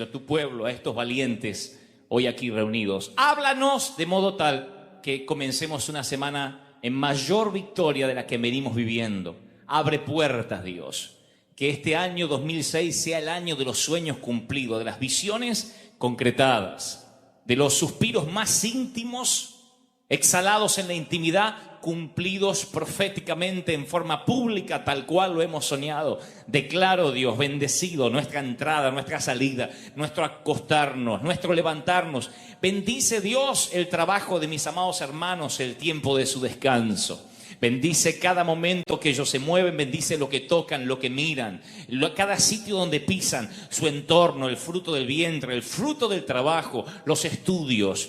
ejército, a tu pueblo, a estos valientes hoy aquí reunidos. Háblanos de modo tal que comencemos una semana en mayor victoria de la que venimos viviendo. Abre puertas, Dios. Que este año 2006 sea el año de los sueños cumplidos, de las visiones concretadas, de los suspiros más íntimos, exhalados en la intimidad, cumplidos proféticamente en forma pública, tal cual lo hemos soñado. Declaro, Dios, bendecido nuestra entrada, nuestra salida, nuestro acostarnos, nuestro levantarnos. Bendice, Dios, el trabajo de mis amados hermanos, el tiempo de su descanso. Bendice cada momento que ellos se mueven, bendice lo que tocan, lo que miran, cada sitio donde pisan, su entorno, el fruto del vientre, el fruto del trabajo, los estudios,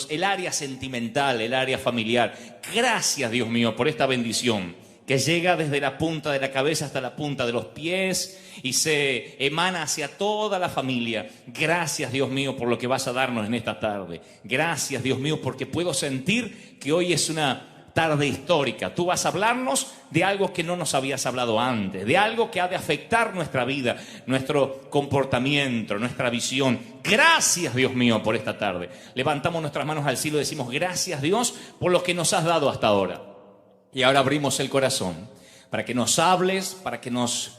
el área sentimental, el área familiar. Gracias, Dios mío, por esta bendición que llega desde la punta de la cabeza hasta la punta de los pies y se emana hacia toda la familia. Gracias, Dios mío, por lo que vas a darnos en esta tarde. Gracias, Dios mío, porque puedo sentir que hoy es una tarde histórica. Tú vas a hablarnos de algo que no nos habías hablado antes, de algo que ha de afectar nuestra vida, nuestro comportamiento, nuestra visión. Gracias, Dios mío, por esta tarde. Levantamos nuestras manos al cielo y decimos gracias, Dios, por lo que nos has dado hasta ahora. Y ahora abrimos el corazón para que nos hables, para que nos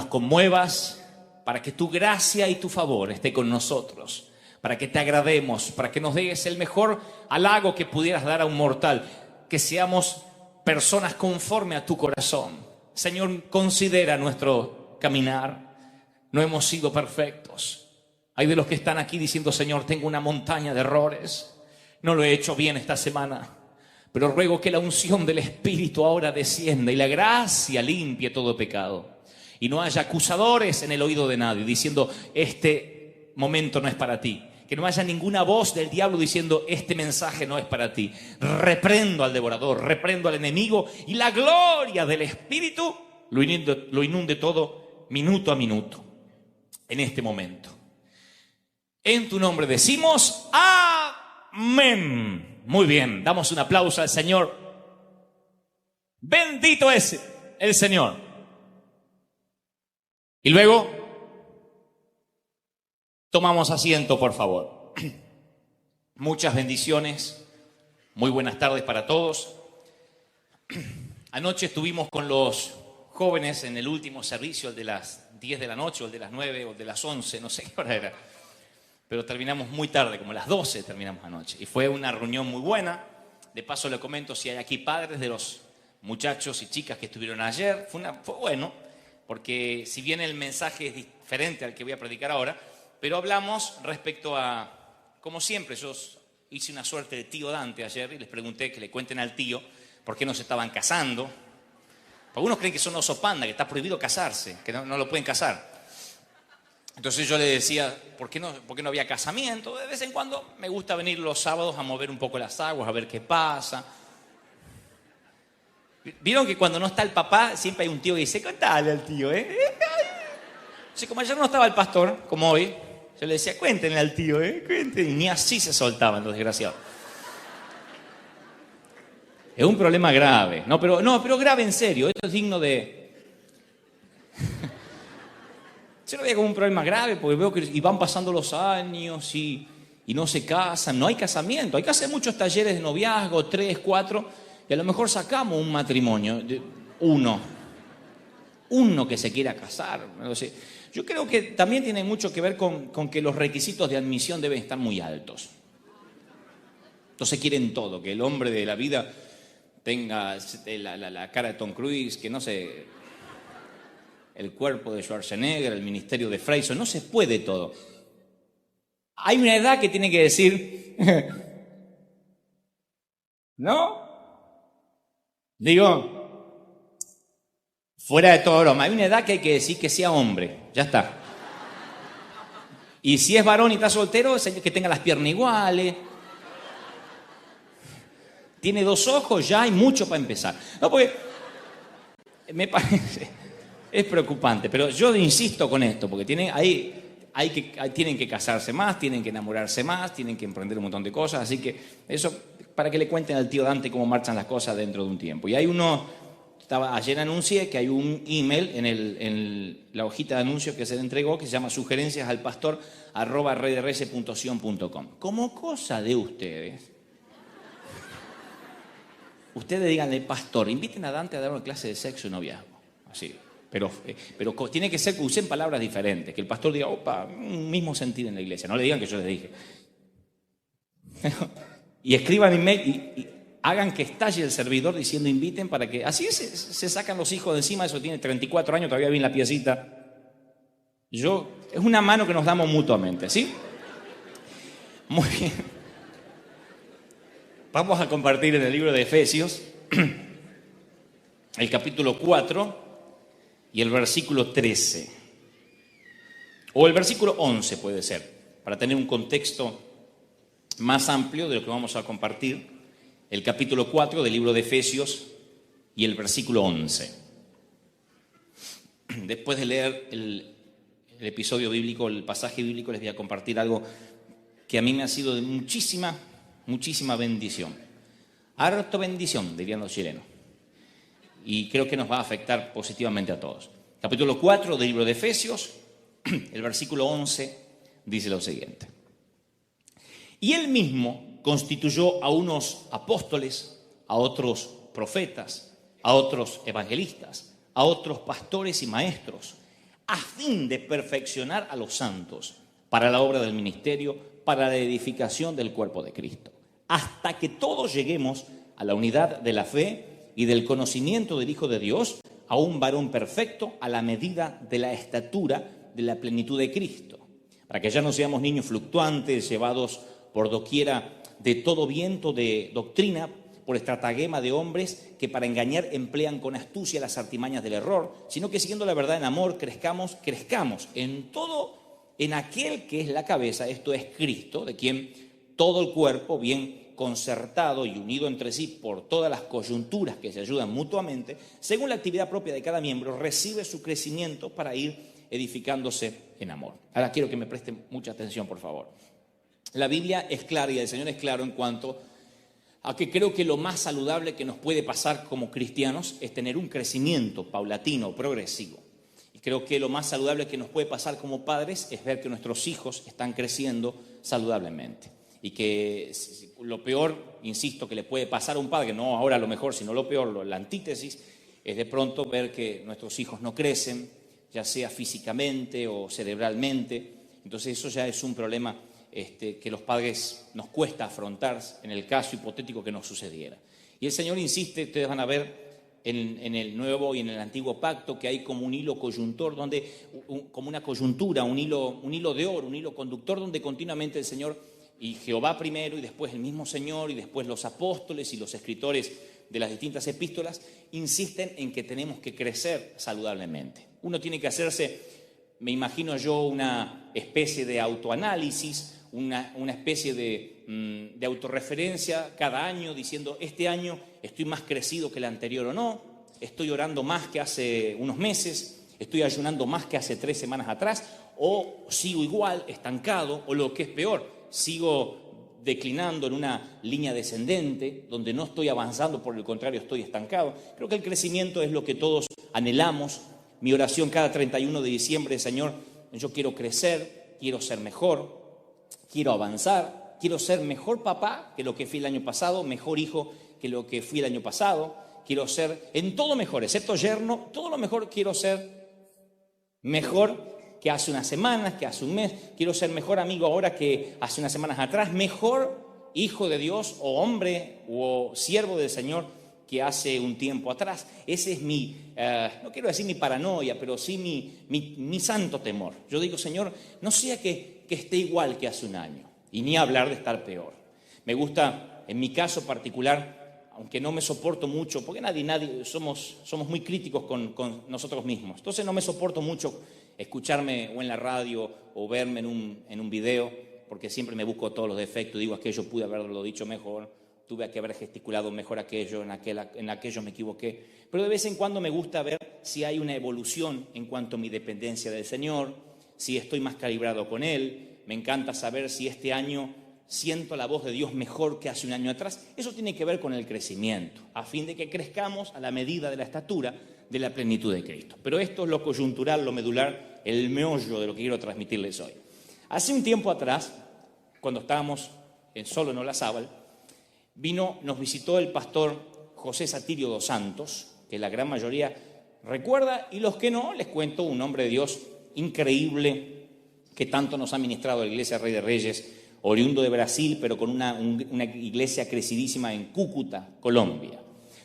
conmuevas, para que tu gracia y tu favor esté con nosotros, para que te agrademos, para que nos des el mejor halago que pudieras dar a un mortal. Que seamos personas conforme a tu corazón. Señor, considera nuestro caminar. No hemos sido perfectos. Hay de los que están aquí diciendo, Señor, tengo una montaña de errores. No lo he hecho bien esta semana. Pero ruego que la unción del Espíritu ahora descienda y la gracia limpie todo pecado. Y no haya acusadores en el oído de nadie diciendo, este momento no es para ti. Que no haya ninguna voz del diablo diciendo, este mensaje no es para ti. Reprendo al devorador, reprendo al enemigo y la gloria del Espíritu lo inunde todo minuto a minuto en este momento. En tu nombre decimos amén. Muy bien, damos un aplauso al Señor. Bendito es el Señor. Y luego tomamos asiento, por favor. Muchas bendiciones. Muy buenas tardes para todos. Anoche estuvimos con los jóvenes en el último servicio, el de las 10 de la noche, o el de las 9, o el de las 11, no sé qué hora era. Pero terminamos muy tarde, como a las 12 terminamos anoche. Y fue una reunión muy buena. De paso le comento si hay aquí padres de los muchachos y chicas que estuvieron ayer. Fue bueno, porque si bien el mensaje es diferente al que voy a predicar ahora, pero hablamos respecto a, como siempre, yo hice una suerte de tío Dante ayer y les pregunté que le cuenten al tío por qué no se estaban casando. Algunos creen que son oso panda, que está prohibido casarse, que no lo pueden casar. Entonces yo le decía, ¿por qué no había casamiento? De vez en cuando me gusta venir los sábados a mover un poco las aguas, a ver qué pasa. ¿Vieron que cuando no está el papá, siempre hay un tío que dice, contale al tío, ¿eh? Así como ayer no estaba el pastor, como hoy, yo le decía, cuéntenle al tío, cuéntenle. Y ni así se soltaban los desgraciados. Es un problema grave. Pero grave en serio. Esto es digno de... Yo lo veía como un problema grave porque veo que van pasando los años y no se casan. No hay casamiento. Hay que hacer muchos talleres de noviazgo, 3, 4, y a lo mejor sacamos un matrimonio. Uno que se quiera casar. No sé. Yo creo que también tiene mucho que ver con que los requisitos de admisión deben estar muy altos. Entonces quieren todo, que el hombre de la vida tenga la cara de Tom Cruise, que no sé, el cuerpo de Schwarzenegger, el ministerio de Freyson, no se puede todo. Hay una edad que tiene que decir, ¿no? Digo, fuera de toda broma, hay una edad que hay que decir que sea hombre, ya está. Y si es varón y está soltero, que tenga las piernas iguales. Tiene 2 ojos, ya hay mucho para empezar. No, porque me parece, es preocupante, pero yo insisto con esto, porque tienen que casarse más, tienen que enamorarse más, tienen que emprender un montón de cosas, así que eso para que le cuenten al tío Dante cómo marchan las cosas dentro de un tiempo. Y hay unos Ayer anuncié que hay un email en la hojita de anuncios que se le entregó que se llama sugerenciasalpastor@reyderreyes.sion.com. Como cosa de ustedes, díganle, pastor, inviten a Dante a dar una clase de sexo y noviazgo. Así. Pero tiene que ser que usen palabras diferentes, que el pastor diga, opa, un mismo sentido en la iglesia. No le digan que yo les dije. Y escriban email y hagan que estalle el servidor diciendo inviten para que... Así se sacan los hijos de encima. Eso tiene 34 años, todavía bien la piecita. Es una mano que nos damos mutuamente, ¿sí? Muy bien. Vamos a compartir en el libro de Efesios el capítulo 4 y el versículo 13. O el versículo 11 puede ser, para tener un contexto más amplio de lo que vamos a compartir. El capítulo 4 del libro de Efesios y el versículo 11. Después de leer el episodio bíblico, el pasaje bíblico, les voy a compartir algo que a mí me ha sido de muchísima bendición. Harto bendición, dirían los chilenos. Y creo que nos va a afectar positivamente a todos. Capítulo 4 del libro de Efesios, el versículo 11, dice lo siguiente. Y él mismo constituyó a unos apóstoles, a otros profetas, a otros evangelistas, a otros pastores y maestros, a fin de perfeccionar a los santos para la obra del ministerio, para la edificación del cuerpo de Cristo, hasta que todos lleguemos a la unidad de la fe y del conocimiento del Hijo de Dios, a un varón perfecto a la medida de la estatura de la plenitud de Cristo, para que ya no seamos niños fluctuantes, llevados por doquiera de todo viento de doctrina, por estratagema de hombres que para engañar emplean con astucia las artimañas del error, sino que siguiendo la verdad en amor crezcamos en todo, en aquel que es la cabeza, esto es Cristo, de quien todo el cuerpo, bien concertado y unido entre sí por todas las coyunturas que se ayudan mutuamente, según la actividad propia de cada miembro, recibe su crecimiento para ir edificándose en amor. Ahora quiero que me presten mucha atención, por favor. La Biblia es clara y el Señor es claro en cuanto a que creo que lo más saludable que nos puede pasar como cristianos es tener un crecimiento paulatino, progresivo. Y creo que lo más saludable que nos puede pasar como padres es ver que nuestros hijos están creciendo saludablemente. Y que lo peor, insisto, que le puede pasar a un padre, no ahora lo mejor, sino lo peor, la antítesis, es de pronto ver que nuestros hijos no crecen, ya sea físicamente o cerebralmente. Entonces eso ya es un problema que los padres nos cuesta afrontar en el caso hipotético que nos sucediera. Y el Señor insiste, ustedes van a ver en el Nuevo y en el Antiguo Pacto, que hay como un hilo coyuntor, como una coyuntura, un hilo de oro, un hilo conductor, donde continuamente el Señor y Jehová primero, y después el mismo Señor, y después los apóstoles y los escritores de las distintas epístolas, insisten en que tenemos que crecer saludablemente. Uno tiene que hacerse, me imagino yo, una especie de autoanálisis, una especie de autorreferencia cada año, diciendo, este año estoy más crecido que el anterior o no, estoy orando más que hace unos meses, estoy ayunando más que hace 3 semanas atrás, o sigo igual, estancado, o lo que es peor, sigo declinando en una línea descendente, donde no estoy avanzando, por el contrario estoy estancado. Creo que el crecimiento es lo que todos anhelamos. Mi oración cada 31 de diciembre, Señor, yo quiero crecer, quiero ser mejor, quiero avanzar, quiero ser mejor papá que lo que fui el año pasado, mejor hijo que lo que fui el año pasado, quiero ser en todo mejor, excepto yerno, todo lo mejor quiero ser mejor que hace unas semanas, que hace un mes, quiero ser mejor amigo ahora que hace unas semanas atrás, mejor hijo de Dios o hombre o siervo del Señor que hace un tiempo atrás. Ese es no quiero decir mi paranoia, pero sí mi santo temor. Yo digo, Señor, no sea que esté igual que hace un año, y ni hablar de estar peor. Me gusta, en mi caso particular, aunque no me soporto mucho, porque nadie somos muy críticos con nosotros mismos. Entonces no me soporto mucho escucharme o en la radio o verme en un video, porque siempre me busco todos los defectos, digo, aquello pude haberlo dicho mejor, tuve que haber gesticulado mejor aquello, en aquello me equivoqué. Pero de vez en cuando me gusta ver si hay una evolución en cuanto a mi dependencia del Señor, si estoy más calibrado con Él. Me encanta saber si este año siento la voz de Dios mejor que hace un año atrás. Eso tiene que ver con el crecimiento, a fin de que crezcamos a la medida de la estatura de la plenitud de Cristo. Pero esto es lo coyuntural, lo medular, el meollo de lo que quiero transmitirles hoy. Hace un tiempo atrás, cuando estábamos solo en Olazábal, nos visitó el pastor José Satirio dos Santos, que la gran mayoría recuerda, y los que no, les cuento, un hombre de Dios increíble, que tanto nos ha ministrado la Iglesia Rey de Reyes, oriundo de Brasil, pero con una iglesia crecidísima en Cúcuta, Colombia.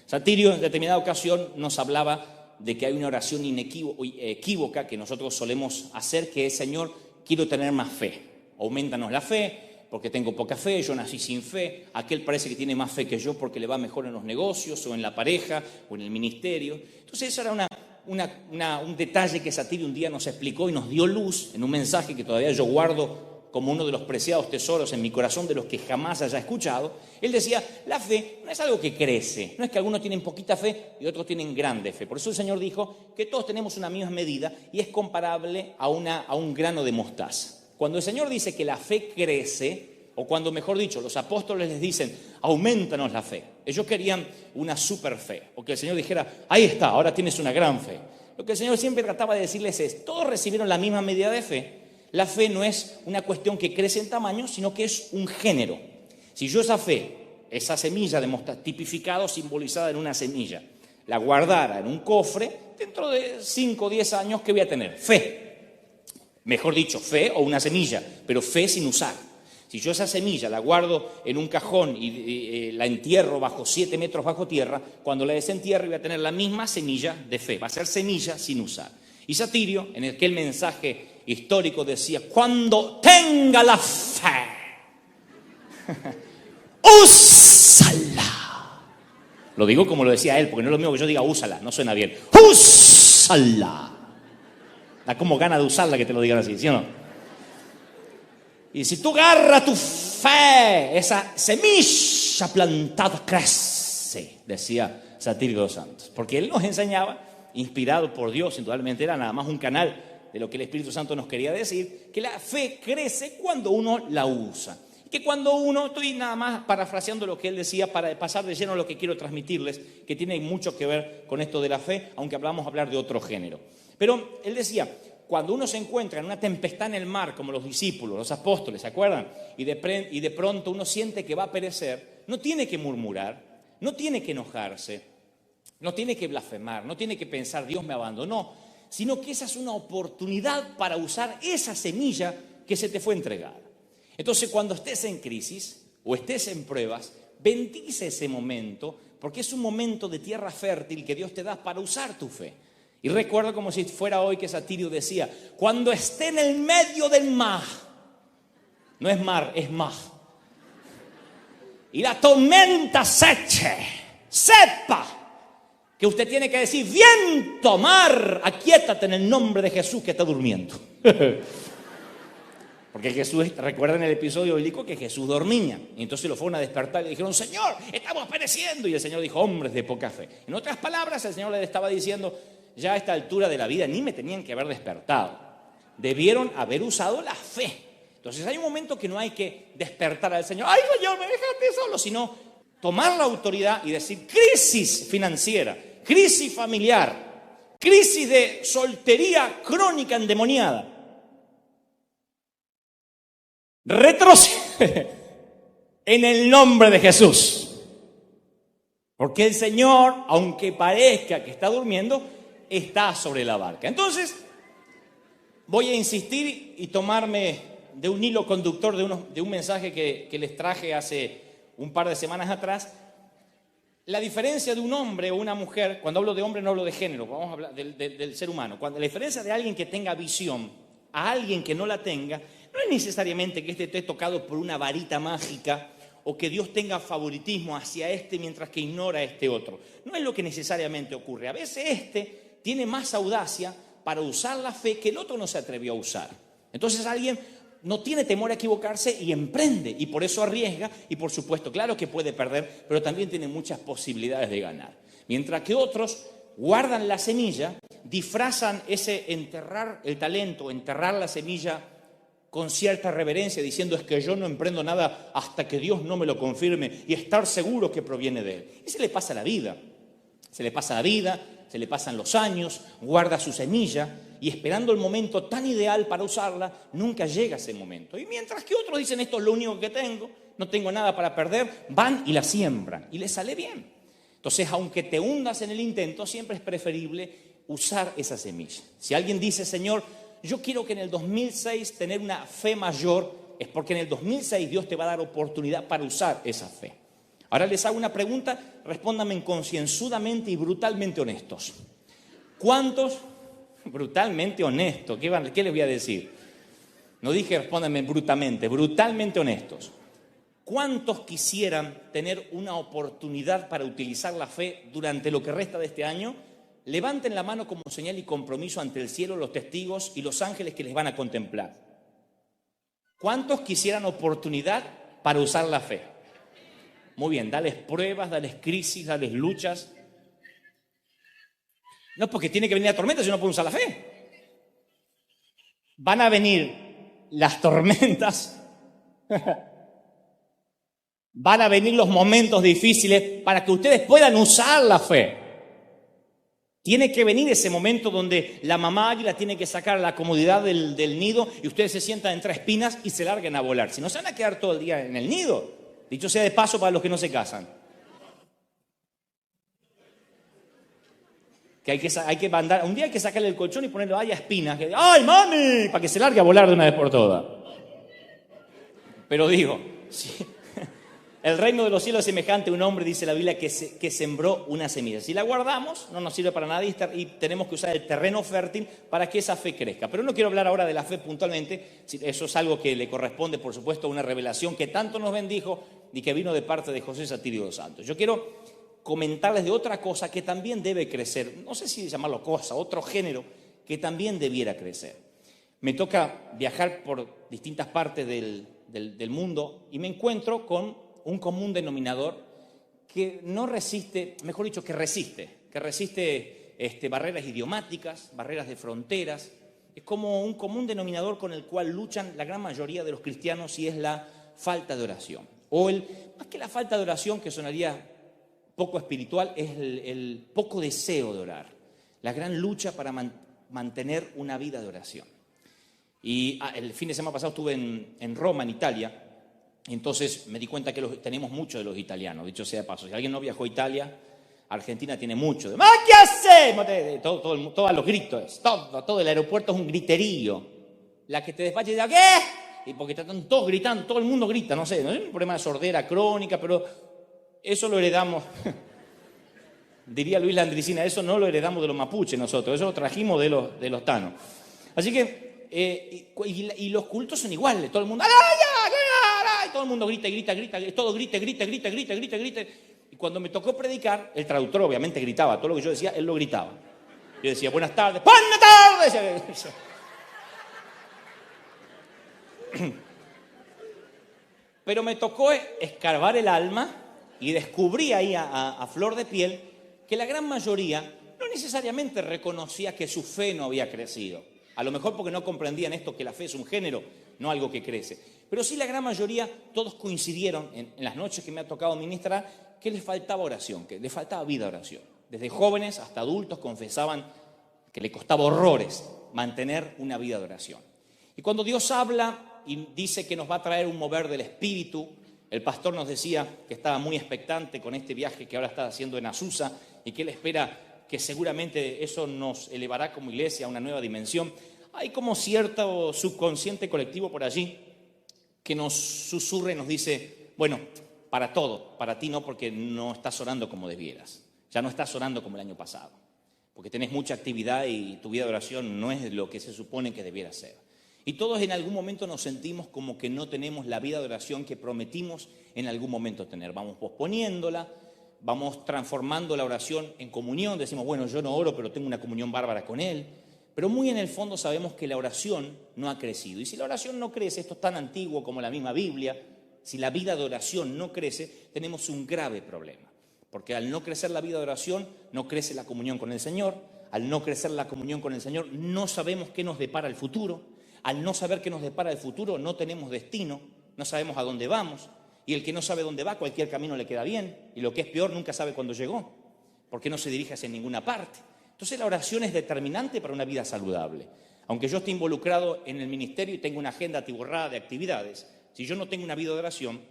Satirio, en determinada ocasión, nos hablaba de que hay una oración equívoca que nosotros solemos hacer, que es: Señor, quiero tener más fe, aumentanos la fe, porque tengo poca fe, yo nací sin fe, aquel parece que tiene más fe que yo porque le va mejor en los negocios, o en la pareja, o en el ministerio. Entonces eso era un detalle que Satirio un día nos explicó y nos dio luz en un mensaje que todavía yo guardo como uno de los preciados tesoros en mi corazón, de los que jamás haya escuchado. Él decía: la fe no es algo que crece, no es que algunos tienen poquita fe y otros tienen grande fe. Por eso el Señor dijo que todos tenemos una misma medida y es comparable a un grano de mostaza. Cuando el Señor dice que la fe crece, o cuando, mejor dicho, los apóstoles les dicen: aumentanos la fe, ellos querían una super fe, o que el Señor dijera: ahí está, ahora tienes una gran fe. Lo que el Señor siempre trataba de decirles es: todos recibieron la misma medida de fe. La fe no es una cuestión que crece en tamaño, sino que es un género. Si yo esa fe, esa semilla de mostaza, tipificado, simbolizada en una semilla, la guardara en un cofre, dentro de 5 o 10 años, ¿qué voy a tener? Fe. Mejor dicho, fe o una semilla, pero fe sin usar. Si yo esa semilla la guardo en un cajón y la entierro 7 metros bajo tierra, cuando la desentierro voy a tener la misma semilla de fe. Va a ser semilla sin usar. Y Satirio, en aquel mensaje histórico, decía: cuando tenga la fe, úsala. Lo digo como lo decía él, porque no es lo mismo que yo diga úsala, no suena bien. Úsala. Da como gana de usarla que te lo digan así, ¿sí o no? Y si tú agarras tu fe, esa semilla plantada crece, decía Satirio dos Santos. Porque él nos enseñaba, inspirado por Dios, indudablemente era nada más un canal de lo que el Espíritu Santo nos quería decir, que la fe crece cuando uno la usa. Que cuando uno, estoy nada más parafraseando lo que él decía para pasar de lleno a lo que quiero transmitirles, que tiene mucho que ver con esto de la fe, aunque vamos a hablar de otro género. Pero él decía: cuando uno se encuentra en una tempestad en el mar, como los discípulos, los apóstoles, ¿se acuerdan? Y de pronto uno siente que va a perecer, no tiene que murmurar, no tiene que enojarse, no tiene que blasfemar, no tiene que pensar: Dios me abandonó, sino que esa es una oportunidad para usar esa semilla que se te fue entregada. Entonces, cuando estés en crisis o estés en pruebas, bendice ese momento, porque es un momento de tierra fértil que Dios te da para usar tu fe. Y recuerdo como si fuera hoy que Satirio decía: cuando esté en el medio del mar, no es mar, es mar, y la tormenta se eche, sepa que usted tiene que decir: viento, mar, aquíétate en el nombre de Jesús que está durmiendo. Porque Jesús, recuerdan el episodio bíblico que Jesús dormía. Y entonces lo fueron a despertar y le dijeron: Señor, estamos pereciendo. Y el Señor dijo: hombres de poca fe. En otras palabras, el Señor le estaba diciendo: ya a esta altura de la vida ni me tenían que haber despertado. Debieron haber usado la fe. Entonces hay un momento que no hay que despertar al Señor: ay, Señor, me dejaste solo. Sino tomar la autoridad y decir: crisis financiera, crisis familiar, crisis de soltería crónica endemoniada. Retrocede en el nombre de Jesús. Porque el Señor, aunque parezca que está durmiendo, está sobre la barca. Entonces, voy a insistir y tomarme de un hilo conductor de un mensaje que les traje hace un par de semanas atrás. La diferencia de un hombre o una mujer, cuando hablo de hombre no hablo de género, vamos a hablar del ser humano. La diferencia de alguien que tenga visión a alguien que no la tenga, no es necesariamente que este esté tocado por una varita mágica o que Dios tenga favoritismo hacia este mientras que ignora a este otro. No es lo que necesariamente ocurre. A veces este tiene más audacia para usar la fe que el otro no se atrevió a usar. Entonces alguien no tiene temor a equivocarse y emprende, y por eso arriesga, y por supuesto, claro que puede perder, pero también tiene muchas posibilidades de ganar. Mientras que otros guardan la semilla, disfrazan ese enterrar el talento, enterrar la semilla con cierta reverencia, diciendo es que yo no emprendo nada hasta que Dios no me lo confirme y estar seguro que proviene de Él. Y se le pasa la vida, se le pasa la vida, se le pasan los años, guarda su semilla y esperando el momento tan ideal para usarla, nunca llega ese momento. Y mientras que otros dicen esto es lo único que tengo, no tengo nada para perder, van y la siembran y les sale bien. Entonces, aunque te hundas en el intento, siempre es preferible usar esa semilla. Si alguien dice, Señor, yo quiero que en el 2006 tener una fe mayor, es porque en el 2006 Dios te va a dar oportunidad para usar esa fe. Ahora les hago una pregunta, respóndanme concienzudamente y brutalmente honestos. ¿Cuántos? Brutalmente honestos, ¿qué les voy a decir? No dije respóndanme brutalmente honestos. ¿Cuántos quisieran tener una oportunidad para utilizar la fe durante lo que resta de este año? Levanten la mano como señal y compromiso ante el cielo, los testigos y los ángeles que les van a contemplar. ¿Cuántos quisieran oportunidad para usar la fe? Muy bien, dales pruebas, dales crisis, dales luchas. No porque tiene que venir la tormenta si no pueden usar la fe. Van a venir las tormentas, van a venir los momentos difíciles para que ustedes puedan usar la fe. Tiene que venir ese momento donde la mamá águila tiene que sacar la comodidad del nido y ustedes se sientan entre espinas y se larguen a volar. Si no, se van a quedar todo el día en el nido. Dicho sea de paso para los que no se casan. Que hay que mandar, un día hay que sacarle el colchón y ponerle a espinas. ¡Ay, mami! Para que se largue a volar de una vez por todas. Pero digo, sí. El reino de los cielos es semejante a un hombre, dice la Biblia, que sembró una semilla. Si la guardamos, no nos sirve para nada y tenemos que usar el terreno fértil para que esa fe crezca. Pero no quiero hablar ahora de la fe puntualmente, eso es algo que le corresponde, por supuesto, a una revelación que tanto nos bendijo y que vino de parte de José Satirio dos Santos. Yo quiero comentarles de otra cosa que también debe crecer, no sé si llamarlo cosa, otro género que también debiera crecer. Me toca viajar por distintas partes del mundo y me encuentro con un común denominador que no resiste, mejor dicho, que resiste barreras idiomáticas, barreras de fronteras. Es como un común denominador con el cual luchan la gran mayoría de los cristianos y es la falta de oración. O más que la falta de oración, que sonaría poco espiritual, es el poco deseo de orar. La gran lucha para mantener una vida de oración. Y el fin de semana pasado estuve en Roma, en Italia. Entonces me di cuenta que tenemos mucho de los italianos, dicho sea de paso. Si alguien no viajó a Italia, Argentina tiene mucho de ¿qué hacemos? Todos los gritos, todo el aeropuerto es un griterío. La que te despache de ¿qué? Y porque están todos gritando, todo el mundo grita, no sé, no es un problema de sordera crónica, pero eso lo heredamos, diría Luis Landricina, eso no lo heredamos de los mapuches nosotros, eso lo trajimos de los tanos. Así que, y los cultos son iguales, todo el mundo todo el mundo grita, todo grita. Y cuando me tocó predicar, el traductor obviamente gritaba, todo lo que yo decía, él lo gritaba. Yo decía, buenas tardes, ¡buenas tardes! Pero me tocó escarbar el alma y descubrí ahí a flor de piel que la gran mayoría no necesariamente reconocía que su fe no había crecido. A lo mejor porque no comprendían esto, que la fe es un género, no algo que crece. Pero sí la gran mayoría, todos coincidieron en las noches que me ha tocado ministrar, que les faltaba oración, que les faltaba vida de oración. Desde jóvenes hasta adultos confesaban que le costaba horrores mantener una vida de oración. Y cuando Dios habla y dice que nos va a traer un mover del Espíritu, el pastor nos decía que estaba muy expectante con este viaje que ahora está haciendo en Azusa y que él espera que seguramente eso nos elevará como iglesia a una nueva dimensión. Hay como cierto subconsciente colectivo por allí que nos susurra y nos dice, bueno, para todo, para ti no, porque no estás orando como debieras. Ya no estás orando como el año pasado, porque tenés mucha actividad y tu vida de oración no es lo que se supone que debiera ser. Y todos en algún momento nos sentimos como que no tenemos la vida de oración que prometimos en algún momento tener. Vamos posponiéndola, vamos transformando la oración en comunión. Decimos, bueno, yo no oro, pero tengo una comunión bárbara con Él. Pero muy en el fondo sabemos que la oración no ha crecido. Y si la oración no crece, esto es tan antiguo como la misma Biblia, si la vida de oración no crece, tenemos un grave problema. Porque al no crecer la vida de oración, no crece la comunión con el Señor. Al no crecer la comunión con el Señor, no sabemos qué nos depara el futuro. al no saber qué nos depara el futuro, no tenemos destino, no sabemos a dónde vamos. Y el que no sabe dónde va, cualquier camino le queda bien. Y lo que es peor, nunca sabe cuándo llegó, porque no se dirige hacia ninguna parte. Entonces la oración es determinante para una vida saludable. Aunque yo esté involucrado en el ministerio y tengo una agenda atiborrada de actividades, si yo no tengo una vida de oración,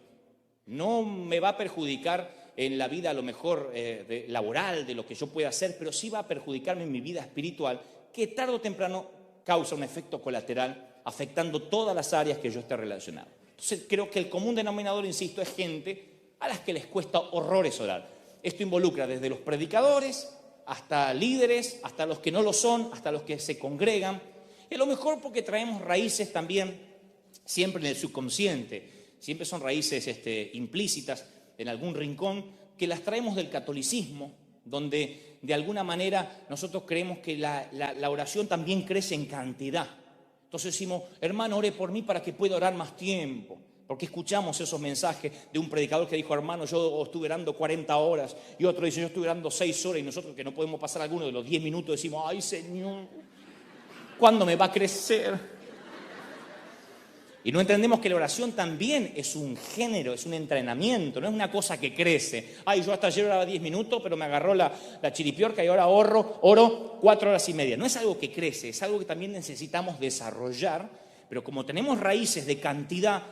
no me va a perjudicar en la vida a lo mejor laboral, de lo que yo pueda hacer, pero sí va a perjudicarme en mi vida espiritual, que tarde o temprano causa un efecto colateral afectando todas las áreas que yo esté relacionado. Entonces creo que el común denominador, insisto, es gente a las que les cuesta horrores orar. Esto involucra desde los predicadores hasta líderes, hasta los que no lo son, hasta los que se congregan. Y a lo mejor porque traemos raíces también siempre en el subconsciente, siempre son raíces implícitas en algún rincón, que las traemos del catolicismo, donde de alguna manera nosotros creemos que la oración también crece en cantidad. Entonces decimos, hermano, ore por mí para que pueda orar más tiempo. Porque escuchamos esos mensajes de un predicador que dijo, hermano, yo estuve orando 40 horas. Y otro dice, yo estuve orando 6 horas. Y nosotros que no podemos pasar alguno de los 10 minutos decimos, ay, Señor, ¿cuándo me va a crecer? Y no entendemos que la oración también es un género, es un entrenamiento, no es una cosa que crece. Ay, yo hasta ayer oraba 10 minutos, pero me agarró la chiripiorca y ahora oro 4 horas y media. No es algo que crece, es algo que también necesitamos desarrollar, pero como tenemos raíces de cantidad,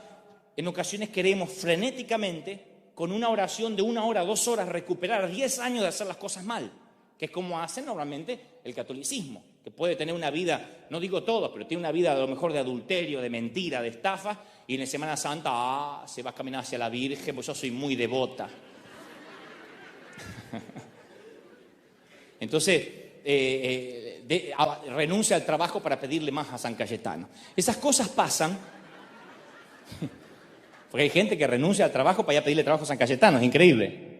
en ocasiones queremos frenéticamente, con una oración de 1 hora, 2 horas, recuperar 10 años de hacer las cosas mal, que es como hace normalmente el catolicismo, que puede tener una vida, no digo todos, pero tiene una vida a lo mejor de adulterio, de mentira, de estafa, y en Semana Santa, se va a caminar hacia la Virgen, pues yo soy muy devota. Entonces, renuncia al trabajo para pedirle más a San Cayetano. Esas cosas pasan, porque hay gente que renuncia al trabajo para ir a pedirle trabajo a San Cayetano, es increíble.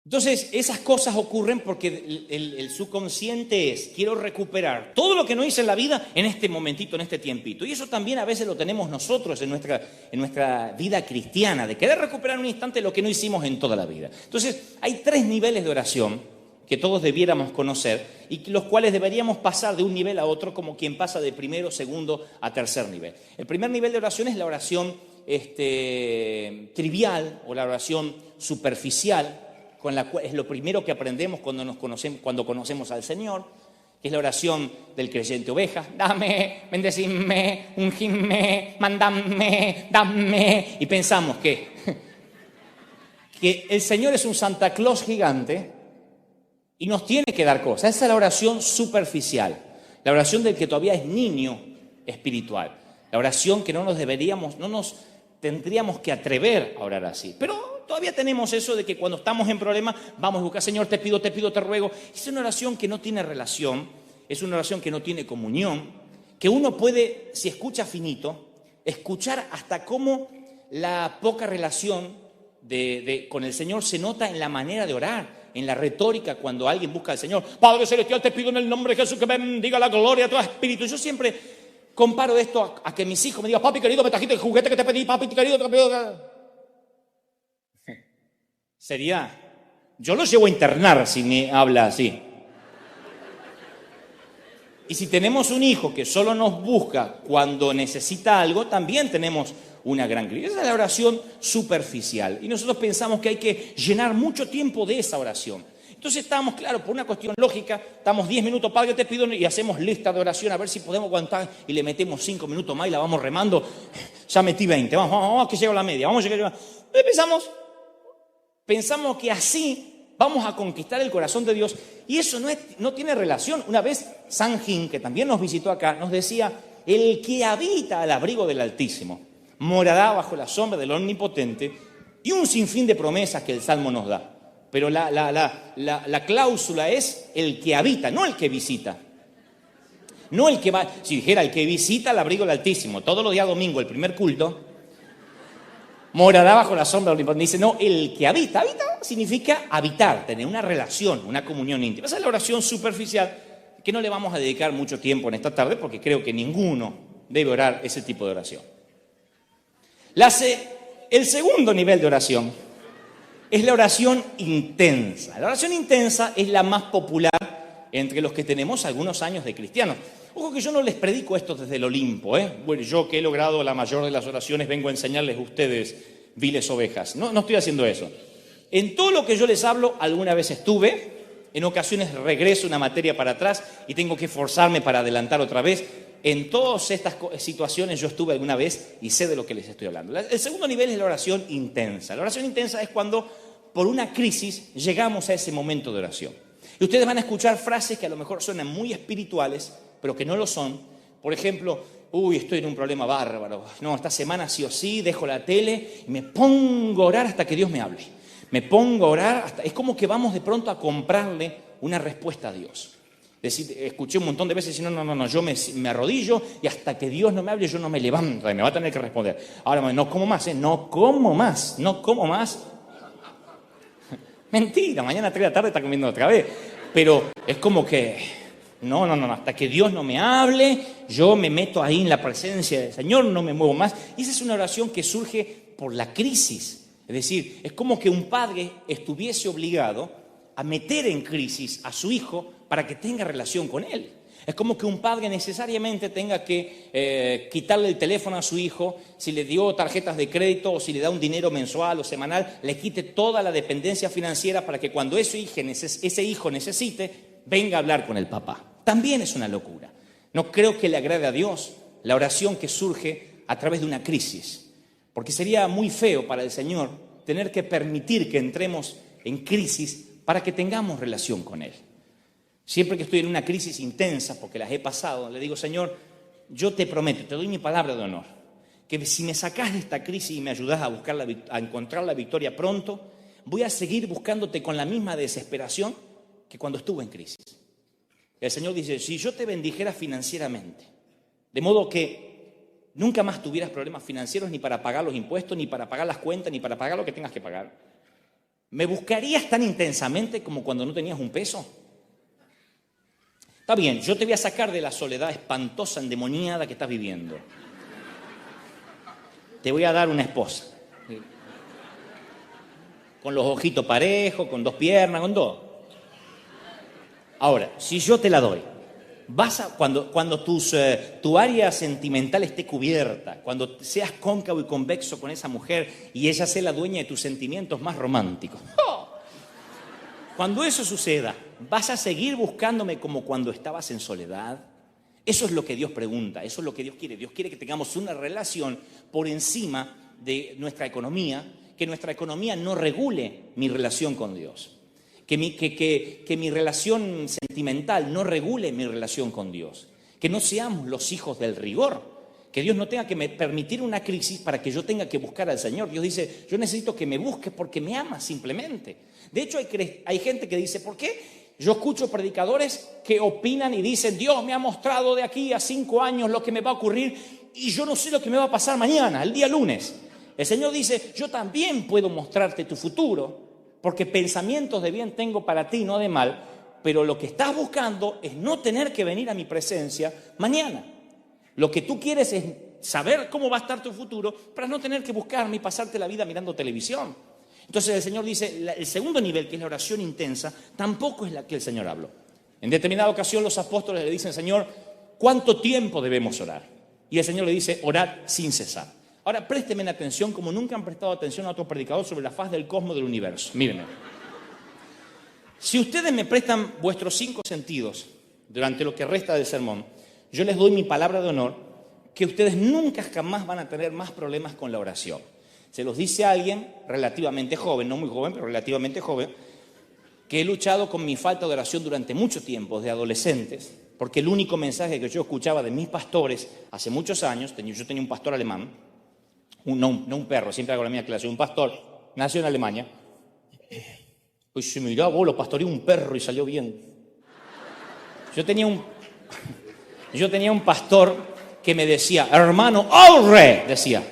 Entonces, esas cosas ocurren porque el subconsciente es, quiero recuperar todo lo que no hice en la vida en este momentito, en este tiempito. Y eso también a veces lo tenemos nosotros en nuestra vida cristiana, de querer recuperar en un instante lo que no hicimos en toda la vida. Entonces, hay 3 niveles de oración que todos debiéramos conocer y los cuales deberíamos pasar de un nivel a otro como quien pasa de primero, segundo a tercer nivel. El primer nivel de oración es la oración trivial o la oración superficial, con la cual es lo primero que aprendemos cuando conocemos al Señor, que es la oración del creyente oveja. Dame, bendecime, ungime, mandame, dame. Y pensamos que el Señor es un Santa Claus gigante y nos tiene que dar cosas. Esa es la oración superficial, la oración del que todavía es niño espiritual, la oración que no nos tendríamos que atrever a orar así. Pero todavía tenemos eso de que cuando estamos en problemas vamos a buscar, Señor, te pido, te ruego. Es una oración que no tiene relación, es una oración que no tiene comunión, que uno puede, si escucha finito, escuchar hasta cómo la poca relación con el Señor se nota en la manera de orar, en la retórica cuando alguien busca al Señor. Padre Celestial, te pido en el nombre de Jesús que bendiga la gloria a tu espíritu. Yo siempre comparo esto a que mis hijos me digan, papi querido, me trajiste el juguete que te pedí, papi querido, te pido. Yo los llevo a internar si me habla así. Y si tenemos un hijo que solo nos busca cuando necesita algo, también tenemos una gran crisis. Esa es la oración superficial. Y nosotros pensamos que hay que llenar mucho tiempo de esa oración. Entonces estamos, claro, por una cuestión lógica, estamos 10 minutos, Padre, yo te pido, y hacemos lista de oración a ver si podemos aguantar, y le metemos 5 minutos más y la vamos remando. Ya metí 20, vamos que llego a la media, vamos a llegar. Pensamos que así vamos a conquistar el corazón de Dios, y eso no tiene relación. Una vez San Gin, que también nos visitó acá, nos decía, el que habita al abrigo del Altísimo morará bajo la sombra del Omnipotente, y un sinfín de promesas que el Salmo nos da. Pero la cláusula es el que habita, no el que visita. No el que va, si dijera el que visita al abrigo del Altísimo todos los días domingo, el primer culto, morará bajo la sombra del Omnipotente. Dice, no, el que habita. Habita significa habitar, tener una relación, una comunión íntima. Esa es la oración superficial que no le vamos a dedicar mucho tiempo en esta tarde porque creo que ninguno debe orar ese tipo de oración. El segundo nivel de oración es la oración intensa. La oración intensa es la más popular entre los que tenemos algunos años de cristianos. Ojo que yo no les predico esto desde el Olimpo, ¿eh? Bueno, yo que he logrado la mayor de las oraciones vengo a enseñarles a ustedes, viles ovejas. No estoy haciendo eso. En todo lo que yo les hablo, alguna vez estuve, en ocasiones regreso una materia para atrás y tengo que forzarme para adelantar otra vez. En todas estas situaciones yo estuve alguna vez y sé de lo que les estoy hablando. El segundo nivel es la oración intensa. La oración intensa es cuando por una crisis llegamos a ese momento de oración. Y ustedes van a escuchar frases que a lo mejor suenan muy espirituales, pero que no lo son. Por ejemplo, estoy en un problema bárbaro. No, esta semana sí o sí dejo la tele y me pongo a orar hasta que Dios me hable. Me pongo a orar, es como que vamos de pronto a comprarle una respuesta a Dios. Es decir, escuché un montón de veces decir, no, yo me arrodillo y hasta que Dios no me hable yo no me levanto y me va a tener que responder. Ahora, no como más, no como más. Mentira, mañana a 3 de la tarde está comiendo otra vez. Pero es como que, no, hasta que Dios no me hable, yo me meto ahí en la presencia del Señor, no me muevo más. Y esa es una oración que surge por la crisis. Es decir, es como que un padre estuviese obligado a meter en crisis a su hijo para que tenga relación con él. Es como que un padre necesariamente tenga que quitarle el teléfono a su hijo, si le dio tarjetas de crédito o si le da un dinero mensual o semanal, le quite toda la dependencia financiera para que cuando ese hijo necesite, venga a hablar con el papá. También es una locura. No creo que le agrade a Dios la oración que surge a través de una crisis. Porque sería muy feo para el Señor tener que permitir que entremos en crisis para que tengamos relación con Él. Siempre que estoy en una crisis intensa, porque las he pasado, le digo, Señor, yo te prometo, te doy mi palabra de honor, que si me sacás de esta crisis y me ayudás a encontrar la victoria pronto, voy a seguir buscándote con la misma desesperación que cuando estuve en crisis. El Señor dice, si yo te bendijera financieramente, de modo que nunca más tuvieras problemas financieros ni para pagar los impuestos, ni para pagar las cuentas, ni para pagar lo que tengas que pagar, ¿me buscarías tan intensamente como cuando no tenías un peso? Está bien, yo te voy a sacar de la soledad espantosa, endemoniada que estás viviendo. Te voy a dar una esposa. Con los ojitos parejos, con 2 piernas, con todo. Ahora, si yo te la doy, cuando tu área sentimental esté cubierta, cuando seas cóncavo y convexo con esa mujer y ella sea la dueña de tus sentimientos más románticos. ¡Oh! Cuando eso suceda, ¿vas a seguir buscándome como cuando estabas en soledad? Eso es lo que Dios pregunta, eso es lo que Dios quiere. Dios quiere que tengamos una relación por encima de nuestra economía, que nuestra economía no regule mi relación con Dios. Que mi relación sentimental no regule mi relación con Dios. Que no seamos los hijos del rigor. Que Dios no tenga que permitir una crisis para que yo tenga que buscar al Señor. Dios dice, yo necesito que me busques porque me amas simplemente. De hecho, hay gente que dice, ¿por qué? Yo escucho predicadores que opinan y dicen, Dios me ha mostrado de aquí a 5 años lo que me va a ocurrir y yo no sé lo que me va a pasar mañana, el día lunes. El Señor dice, yo también puedo mostrarte tu futuro, porque pensamientos de bien tengo para ti, no de mal, pero lo que estás buscando es no tener que venir a mi presencia mañana. Lo que tú quieres es saber cómo va a estar tu futuro para no tener que buscarme y pasarte la vida mirando televisión. Entonces el Señor dice, el segundo nivel, que es la oración intensa, tampoco es la que el Señor habló. En determinada ocasión los apóstoles le dicen, Señor, ¿cuánto tiempo debemos orar? Y el Señor le dice, orad sin cesar. Ahora, présteme atención como nunca han prestado atención a otro predicador sobre la faz del cosmos del universo. Mírenme. Si ustedes me prestan vuestros 5 sentidos durante lo que resta del sermón, yo les doy mi palabra de honor que ustedes nunca jamás van a tener más problemas con la oración. Se los dice alguien relativamente joven, no muy joven, pero relativamente joven, que he luchado con mi falta de oración durante mucho tiempo, de adolescentes, porque el único mensaje que yo escuchaba de mis pastores hace muchos años, yo tenía un pastor alemán, no un perro, siempre hago la misma clase, un pastor, nació en Alemania, pues se mirá, vos lo pastoreó un perro y salió bien. Yo tenía un pastor que me decía, hermano, ore, decía,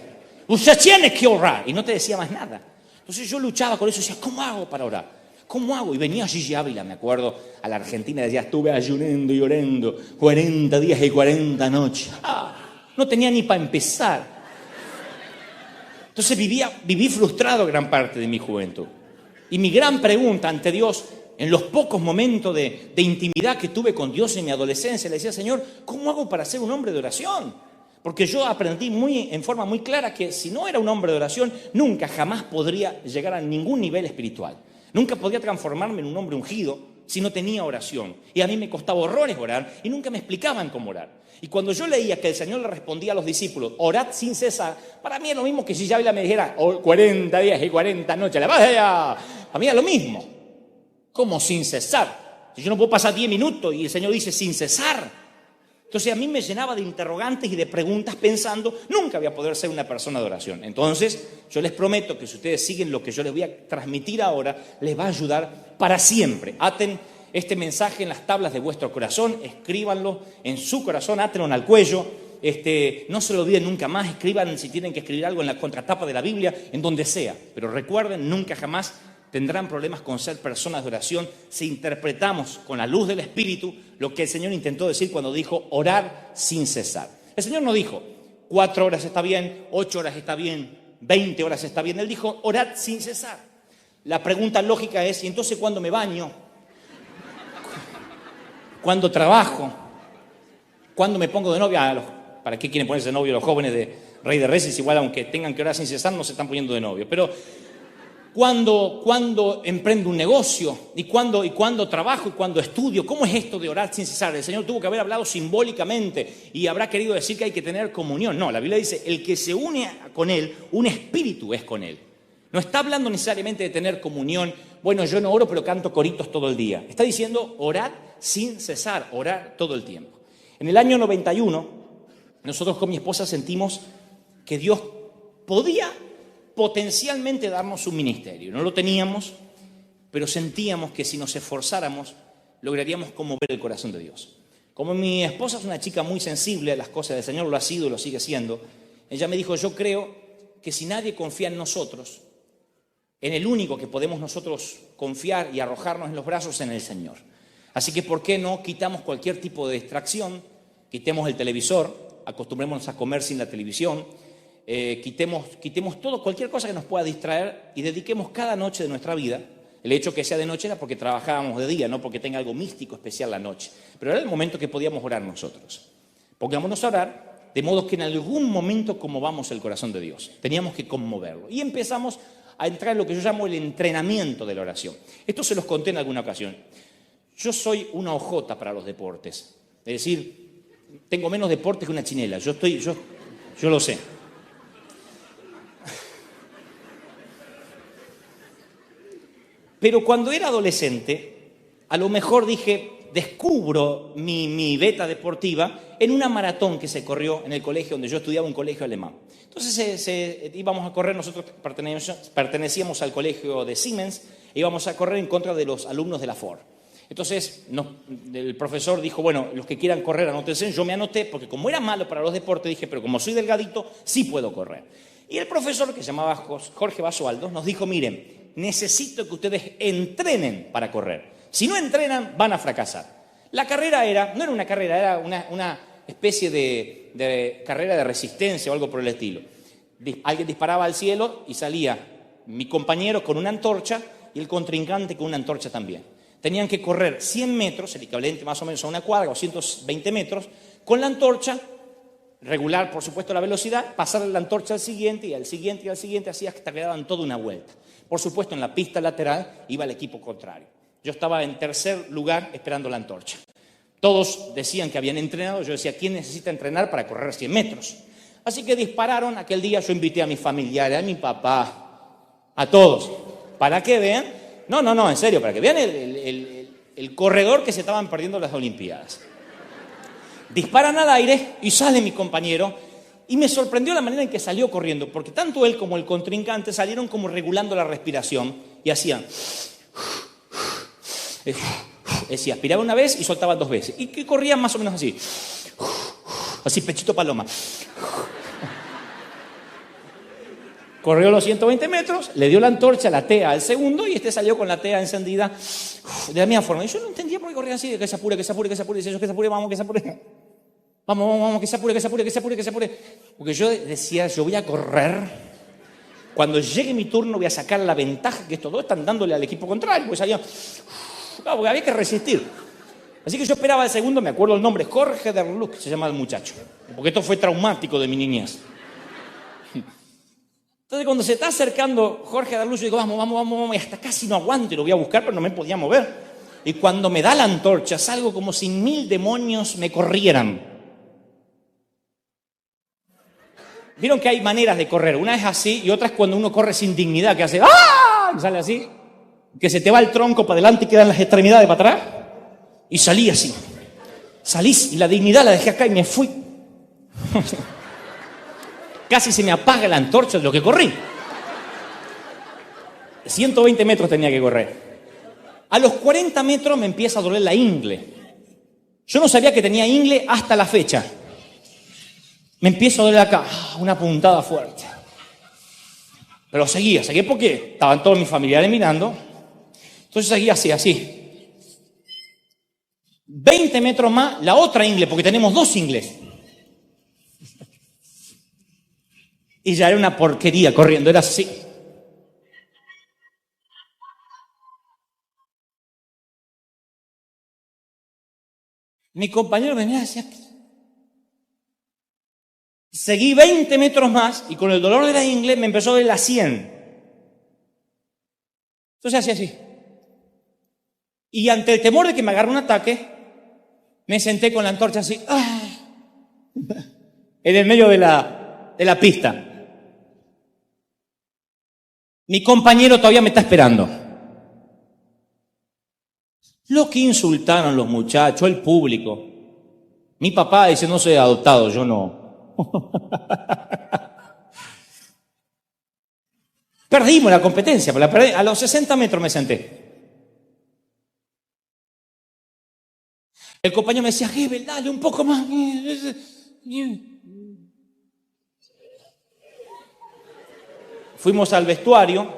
usted tiene que orar, y no te decía más nada. Entonces yo luchaba con eso, decía, ¿cómo hago para orar? ¿Cómo hago? Y venía Gigi Ávila, me acuerdo, a la Argentina, decía, estuve ayunando y orando 40 días y 40 noches. No tenía ni para empezar. Entonces viví frustrado gran parte de mi juventud. Y mi gran pregunta ante Dios, en los pocos momentos de intimidad que tuve con Dios en mi adolescencia, le decía, Señor, ¿cómo hago para ser un hombre de oración? Porque yo aprendí en forma muy clara que si no era un hombre de oración, nunca, jamás podría llegar a ningún nivel espiritual. Nunca podría transformarme en un hombre ungido si no tenía oración. Y a mí me costaba horrores orar y nunca me explicaban cómo orar. Y cuando yo leía que el Señor le respondía a los discípulos, orad sin cesar, para mí es lo mismo que si ya me dijera, 40 días y 40 noches, la vaya. Para mí es lo mismo. ¿Cómo sin cesar? Si yo no puedo pasar 10 minutos y el Señor dice sin cesar. Entonces a mí me llenaba de interrogantes y de preguntas pensando, nunca voy a poder ser una persona de oración. Entonces yo les prometo que si ustedes siguen lo que yo les voy a transmitir ahora, les va a ayudar para siempre. Aten este mensaje en las tablas de vuestro corazón, escríbanlo en su corazón, átenlo al cuello, no se lo olviden nunca más, escriban si tienen que escribir algo en la contratapa de la Biblia, en donde sea. Pero recuerden, nunca jamás tendrán problemas con ser personas de oración si interpretamos con la luz del Espíritu lo que el Señor intentó decir cuando dijo orar sin cesar. El Señor no dijo 4 horas está bien, 8 horas está bien, 20 horas está bien. Él dijo orad sin cesar. La pregunta lógica es, ¿y entonces cuándo me baño? ¿Cuándo trabajo? ¿Cuándo me pongo de novia? ¿Para qué quieren ponerse de novio los jóvenes de Rey de Reyes? Igual aunque tengan que orar sin cesar no se están poniendo de novio. Pero ¿Cuándo emprendo un negocio? ¿Y cuándo trabajo? ¿Y cuándo estudio? ¿Cómo es esto de orar sin cesar? El Señor tuvo que haber hablado simbólicamente y habrá querido decir que hay que tener comunión. No, la Biblia dice, el que se une con Él, un espíritu es con Él. No está hablando necesariamente de tener comunión. Bueno, yo no oro, pero canto coritos todo el día. Está diciendo orar sin cesar, orar todo el tiempo. En el año 91, nosotros con mi esposa sentimos que Dios podía potencialmente darnos un ministerio. No lo teníamos, pero sentíamos que si nos esforzáramos, lograríamos conmover el corazón de Dios. Como mi esposa es una chica muy sensible a las cosas del Señor, lo ha sido y lo sigue siendo, ella me dijo, yo creo que si nadie confía en nosotros, en el único que podemos nosotros confiar y arrojarnos en los brazos, en el Señor. Así que, ¿por qué no quitamos cualquier tipo de distracción? Quitemos el televisor, acostumbrémonos a comer sin la televisión, quitemos todo, cualquier cosa que nos pueda distraer y dediquemos cada noche de nuestra vida. El hecho que sea de noche era porque trabajábamos de día, no porque tenga algo místico especial la noche. Pero era el momento que podíamos orar nosotros. Pongámonos a orar, de modo que en algún momento conmovamos el corazón de Dios. Teníamos que conmoverlo. Y empezamos a entrar en lo que yo llamo el entrenamiento de la oración. Esto se los conté en alguna ocasión. Yo soy una ojota para los deportes. Es decir, tengo menos deportes que una chinela. Yo lo sé. Pero cuando era adolescente, a lo mejor dije, descubro mi beta deportiva en una maratón que se corrió en el colegio donde yo estudiaba, un colegio alemán. Entonces íbamos a correr, nosotros pertenecíamos al colegio de Siemens, e íbamos a correr en contra de los alumnos de la Ford. Entonces el profesor dijo, bueno, los que quieran correr, anótense. Yo me anoté porque como era malo para los deportes, dije, pero como soy delgadito, sí puedo correr. Y el profesor, que se llamaba Jorge Basualdo, nos dijo, miren, necesito que ustedes entrenen para correr. Si no entrenan, van a fracasar. La carrera no era una carrera, era una especie de carrera de resistencia o algo por el estilo. Alguien disparaba al cielo y salía mi compañero con una antorcha y el contrincante con una antorcha también. Tenían que correr 100 metros, el equivalente más o menos a una cuadra o 120 metros, con la antorcha, regular por supuesto la velocidad, pasar la antorcha al siguiente y al siguiente y al siguiente, así hasta que daban toda una vuelta. Por supuesto, en la pista lateral iba el equipo contrario. Yo estaba en tercer lugar esperando la antorcha. Todos decían que habían entrenado. Yo decía, ¿quién necesita entrenar para correr 100 metros? Así que dispararon. Aquel día yo invité a mis familiares, a mi papá, a todos, para que vean, no, en serio, para que vean el corredor que se estaban perdiendo las Olimpiadas. Disparan al aire y sale mi compañero. Y me sorprendió la manera en que salió corriendo, porque tanto él como el contrincante salieron como regulando la respiración y hacían. Decía, aspiraba una vez y soltaban 2 veces. Y que corrían más o menos así. Así, pechito paloma. Corrió los 120 metros, le dio la antorcha, la tea al segundo, y salió con la tea encendida de la misma forma. Y yo no entendía por qué corrían así, de que se apure, que se apure, que se apure. Dice yo, que se apure, vamos, que se apure. Vamos, que se apure, que se apure, que se apure, que se apure. Porque yo decía, yo voy a correr. Cuando llegue mi turno voy a sacar la ventaja que estos dos están dándole al equipo contrario. Pues salía. porque había que resistir. Así que yo esperaba el segundo, me acuerdo el nombre, Jorge Derluc se llama el muchacho, porque esto fue traumático de mi niñez. Entonces cuando se está acercando Jorge Derluc, yo digo, vamos, y hasta casi no aguanto y lo voy a buscar, pero no me podía mover. Y cuando me da la antorcha, salgo como si 1000 demonios me corrieran. Vieron que hay maneras de correr, una es así y otra es cuando uno corre sin dignidad, que hace ¡ah! Y sale así, que se te va el tronco para adelante y quedan las extremidades para atrás. Y salí así. Salí y la dignidad la dejé acá y me fui. Casi se me apaga la antorcha de lo que corrí. 120 metros tenía que correr. A los 40 metros me empieza a doler la ingle. Yo no sabía que tenía ingle hasta la fecha. Me empiezo a doler acá, una puntada fuerte. Pero seguía porque estaban todos mis familiares mirando. Entonces seguía así. 20 metros más, la otra ingle, porque tenemos 2 ingles. Y ya era una porquería corriendo, era así. Mi compañero me miraba y decía, seguí 20 metros más y con el dolor de la ingle me empezó a doler la 100. Entonces hacía así. Y ante el temor de que me agarre un ataque, me senté con la antorcha así, en el medio de la pista. Mi compañero todavía me está esperando. Lo que insultaron los muchachos, el público. Mi papá dice, no soy adoptado, yo no. Perdimos la competencia, a los 60 metros me senté. El compañero me decía, Gebel, dale un poco más. Fuimos al vestuario,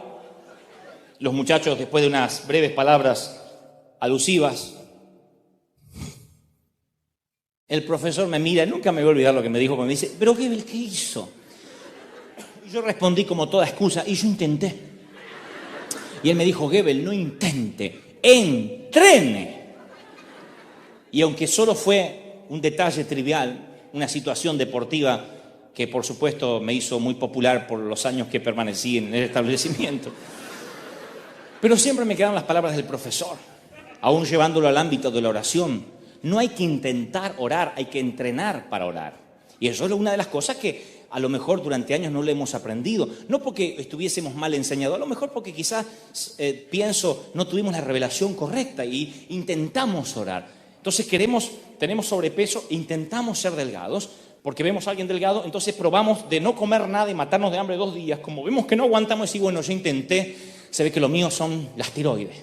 los muchachos después de unas breves palabras alusivas, el profesor me mira, nunca me voy a olvidar lo que me dijo, me dice, pero Gebel, ¿qué hizo? Y yo respondí como toda excusa, y yo intenté. Y él me dijo, Gebel, no intente, entrene. Y aunque solo fue un detalle trivial, una situación deportiva que por supuesto me hizo muy popular por los años que permanecí en el establecimiento, pero siempre me quedaron las palabras del profesor, aún llevándolo al ámbito de la oración. No hay que intentar orar, hay que entrenar para orar. Y eso es una de las cosas que a lo mejor durante años no lo hemos aprendido. No porque estuviésemos mal enseñados, a lo mejor porque quizás, pienso, no tuvimos la revelación correcta y intentamos orar. Entonces tenemos sobrepeso, intentamos ser delgados, porque vemos a alguien delgado, entonces probamos de no comer nada y matarnos de hambre 2 días. Como vemos que no aguantamos, y bueno, yo intenté, se ve que lo mío son las tiroides.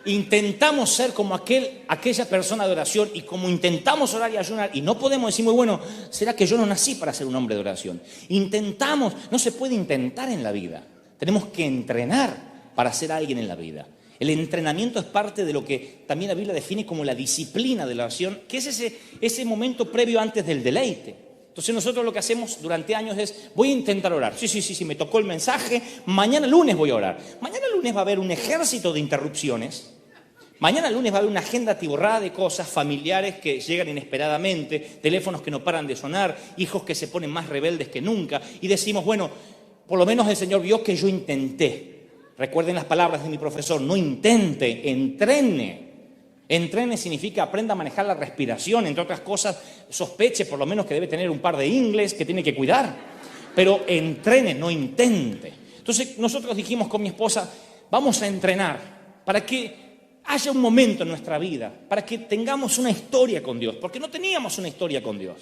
Intentamos ser como aquella persona de oración, y como intentamos orar y ayunar, y no podemos decir, muy bueno, ¿será que yo no nací para ser un hombre de oración? Intentamos, no se puede intentar en la vida, tenemos que entrenar para ser alguien en la vida. El entrenamiento es parte de lo que también la Biblia define como la disciplina de la oración, que es ese momento previo antes del deleite. Entonces nosotros lo que hacemos durante años es, voy a intentar orar. Sí, me tocó el mensaje, mañana lunes voy a orar. Mañana lunes va a haber un ejército de interrupciones. Mañana lunes va a haber una agenda atiborrada de cosas, familiares que llegan inesperadamente, teléfonos que no paran de sonar, hijos que se ponen más rebeldes que nunca. Y decimos, bueno, por lo menos el Señor vio que yo intenté. Recuerden las palabras de mi profesor, no intente, entrene. Entrene significa aprenda a manejar la respiración, entre otras cosas, sospeche por lo menos que debe tener un par de ingles que tiene que cuidar. Pero entrene, no intente. Entonces nosotros dijimos con mi esposa, vamos a entrenar para que haya un momento en nuestra vida, para que tengamos una historia con Dios, porque no teníamos una historia con Dios.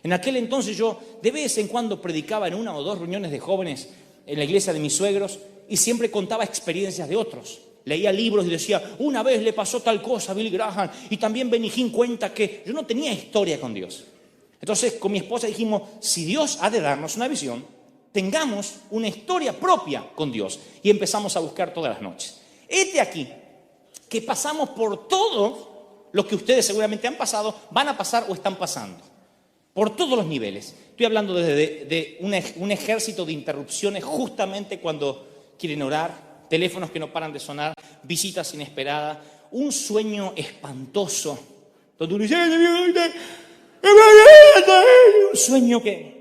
En aquel entonces yo de vez en cuando predicaba en 1 o 2 reuniones de jóvenes en la iglesia de mis suegros y siempre contaba experiencias de otros. Leía libros y decía, una vez le pasó tal cosa a Billy Graham, y también Benny Hinn cuenta que yo no tenía historia con Dios. Entonces con mi esposa dijimos, si Dios ha de darnos una visión, tengamos una historia propia con Dios. Y empezamos a buscar todas las noches. Este aquí, que pasamos por todo lo que ustedes seguramente han pasado, van a pasar o están pasando. Por todos los niveles. Estoy hablando de un ejército de interrupciones justamente cuando quieren orar, teléfonos que no paran de sonar, visitas inesperadas, un sueño espantoso, donde uno dice, un sueño que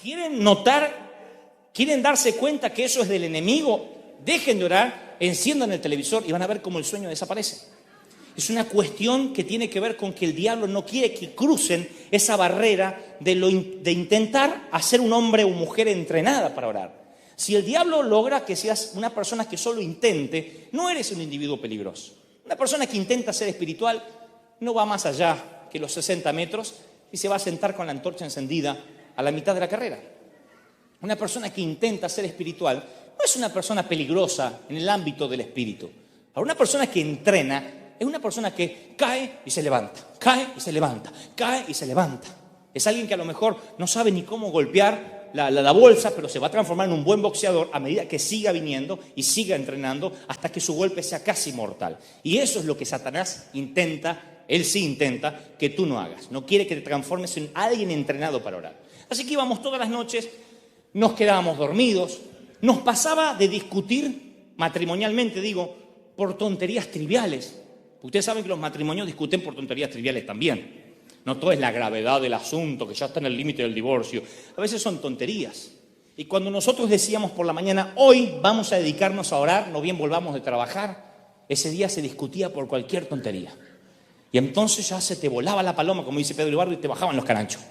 quieren notar, quieren darse cuenta que eso es del enemigo, dejen de orar, enciendan el televisor y van a ver cómo el sueño desaparece. Es una cuestión que tiene que ver con que el diablo no quiere que crucen esa barrera de intentar hacer un hombre o mujer entrenada para orar. Si el diablo logra que seas una persona que solo intente, no eres un individuo peligroso. Una persona que intenta ser espiritual no va más allá que los 60 metros y se va a sentar con la antorcha encendida a la mitad de la carrera. Una persona que intenta ser espiritual no es una persona peligrosa en el ámbito del espíritu. Ahora, una persona que entrena es una persona que cae y se levanta, cae y se levanta, cae y se levanta. Es alguien que a lo mejor no sabe ni cómo golpear la bolsa, pero se va a transformar en un buen boxeador a medida que siga viniendo y siga entrenando hasta que su golpe sea casi mortal. Y eso es lo que Satanás intenta, él sí intenta, que tú no hagas. No quiere que te transformes en alguien entrenado para orar. Así que íbamos todas las noches, nos quedábamos dormidos, nos pasaba de discutir matrimonialmente, digo, por tonterías triviales. Ustedes saben que los matrimonios discuten por tonterías triviales también. No todo es la gravedad del asunto, que ya está en el límite del divorcio. A veces son tonterías. Y cuando nosotros decíamos por la mañana, hoy vamos a dedicarnos a orar, no bien volvamos de trabajar, ese día se discutía por cualquier tontería. Y entonces ya se te volaba la paloma, como dice Pedro Ibarro, y te bajaban los caranchos.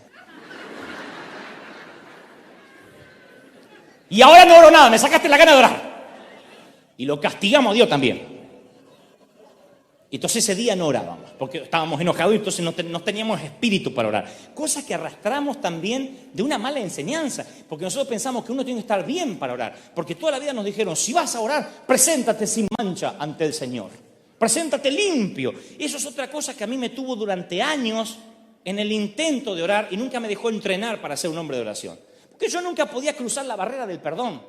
Y ahora no oro nada, me sacaste la gana de orar. Y lo castigamos a Dios también. Y entonces ese día no orábamos, porque estábamos enojados y entonces no teníamos espíritu para orar. Cosa que arrastramos también de una mala enseñanza, porque nosotros pensamos que uno tiene que estar bien para orar. Porque toda la vida nos dijeron, si vas a orar, preséntate sin mancha ante el Señor. Preséntate limpio. Y eso es otra cosa que a mí me tuvo durante años en el intento de orar y nunca me dejó entrenar para ser un hombre de oración. Porque yo nunca podía cruzar la barrera del perdón.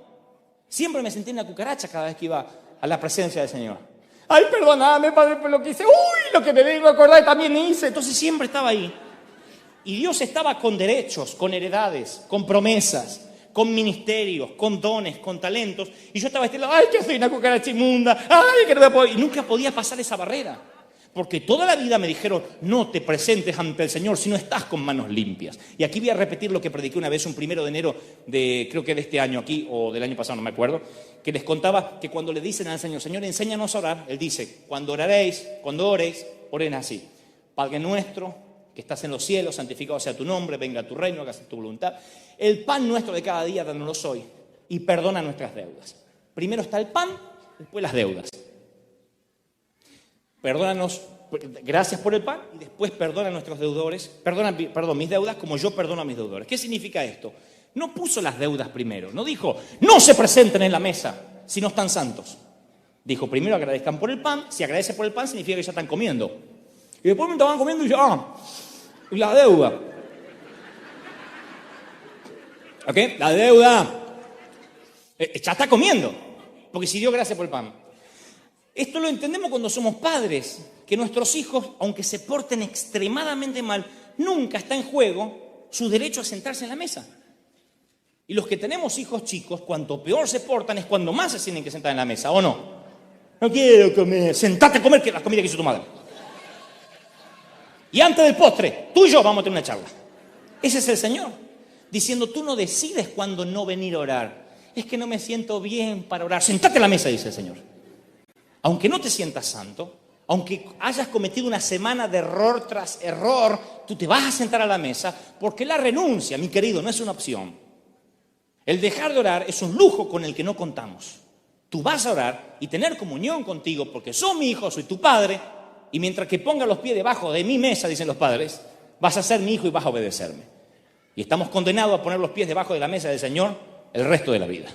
Siempre me sentí una cucaracha cada vez que iba a la presencia del Señor. Ay, perdóname, Padre, por lo que hice. Uy, lo que me vengo a acordar también hice. Entonces siempre estaba ahí. Y Dios estaba con derechos, con heredades, con promesas, con ministerios, con dones, con talentos. Y yo estaba este lado, ay, que soy una cucaracha inmunda. Ay, que no me puedo. Y nunca podía pasar esa barrera. Porque toda la vida me dijeron, no te presentes ante el Señor si no estás con manos limpias. Y aquí voy a repetir lo que prediqué una vez, un 1 de enero de, creo que de este año aquí, o del año pasado, no me acuerdo, que les contaba que cuando le dicen al Señor, Señor, enséñanos a orar, Él dice, cuando oréis, oren así. Padre nuestro, que estás en los cielos, santificado sea tu nombre, venga tu reino, hágase tu voluntad. El pan nuestro de cada día, dánoslo hoy, y perdona nuestras deudas. Primero está el pan, después las deudas. Perdónanos, gracias por el pan, y después perdona a nuestros deudores, perdón, mis deudas como yo perdono a mis deudores. ¿Qué significa esto? No puso las deudas primero, no dijo, no se presenten en la mesa si no están santos. Dijo, primero agradezcan por el pan, si agradecen por el pan significa que ya están comiendo. Y después me estaban comiendo y yo, la deuda. ¿Ok? La deuda. Ya está comiendo, porque si dio gracias por el pan. Esto lo entendemos cuando somos padres, que nuestros hijos, aunque se porten extremadamente mal, nunca está en juego su derecho a sentarse en la mesa. Y los que tenemos hijos chicos, cuanto peor se portan, es cuando más se tienen que sentar en la mesa, ¿o no? No quiero comer, sentate a comer que la comida que hizo tu madre. Y antes del postre, tú y yo vamos a tener una charla. Ese es el Señor, diciendo, tú no decides cuándo no venir a orar. Es que no me siento bien para orar. Sentate en la mesa, dice el Señor. Aunque no te sientas santo, aunque hayas cometido una semana de error tras error, tú te vas a sentar a la mesa porque la renuncia, mi querido, no es una opción. El dejar de orar es un lujo con el que no contamos. Tú vas a orar y tener comunión contigo porque sos mi hijo, soy tu padre, y mientras que ponga los pies debajo de mi mesa, dicen los padres, vas a ser mi hijo y vas a obedecerme. Y estamos condenados a poner los pies debajo de la mesa del Señor el resto de la vida.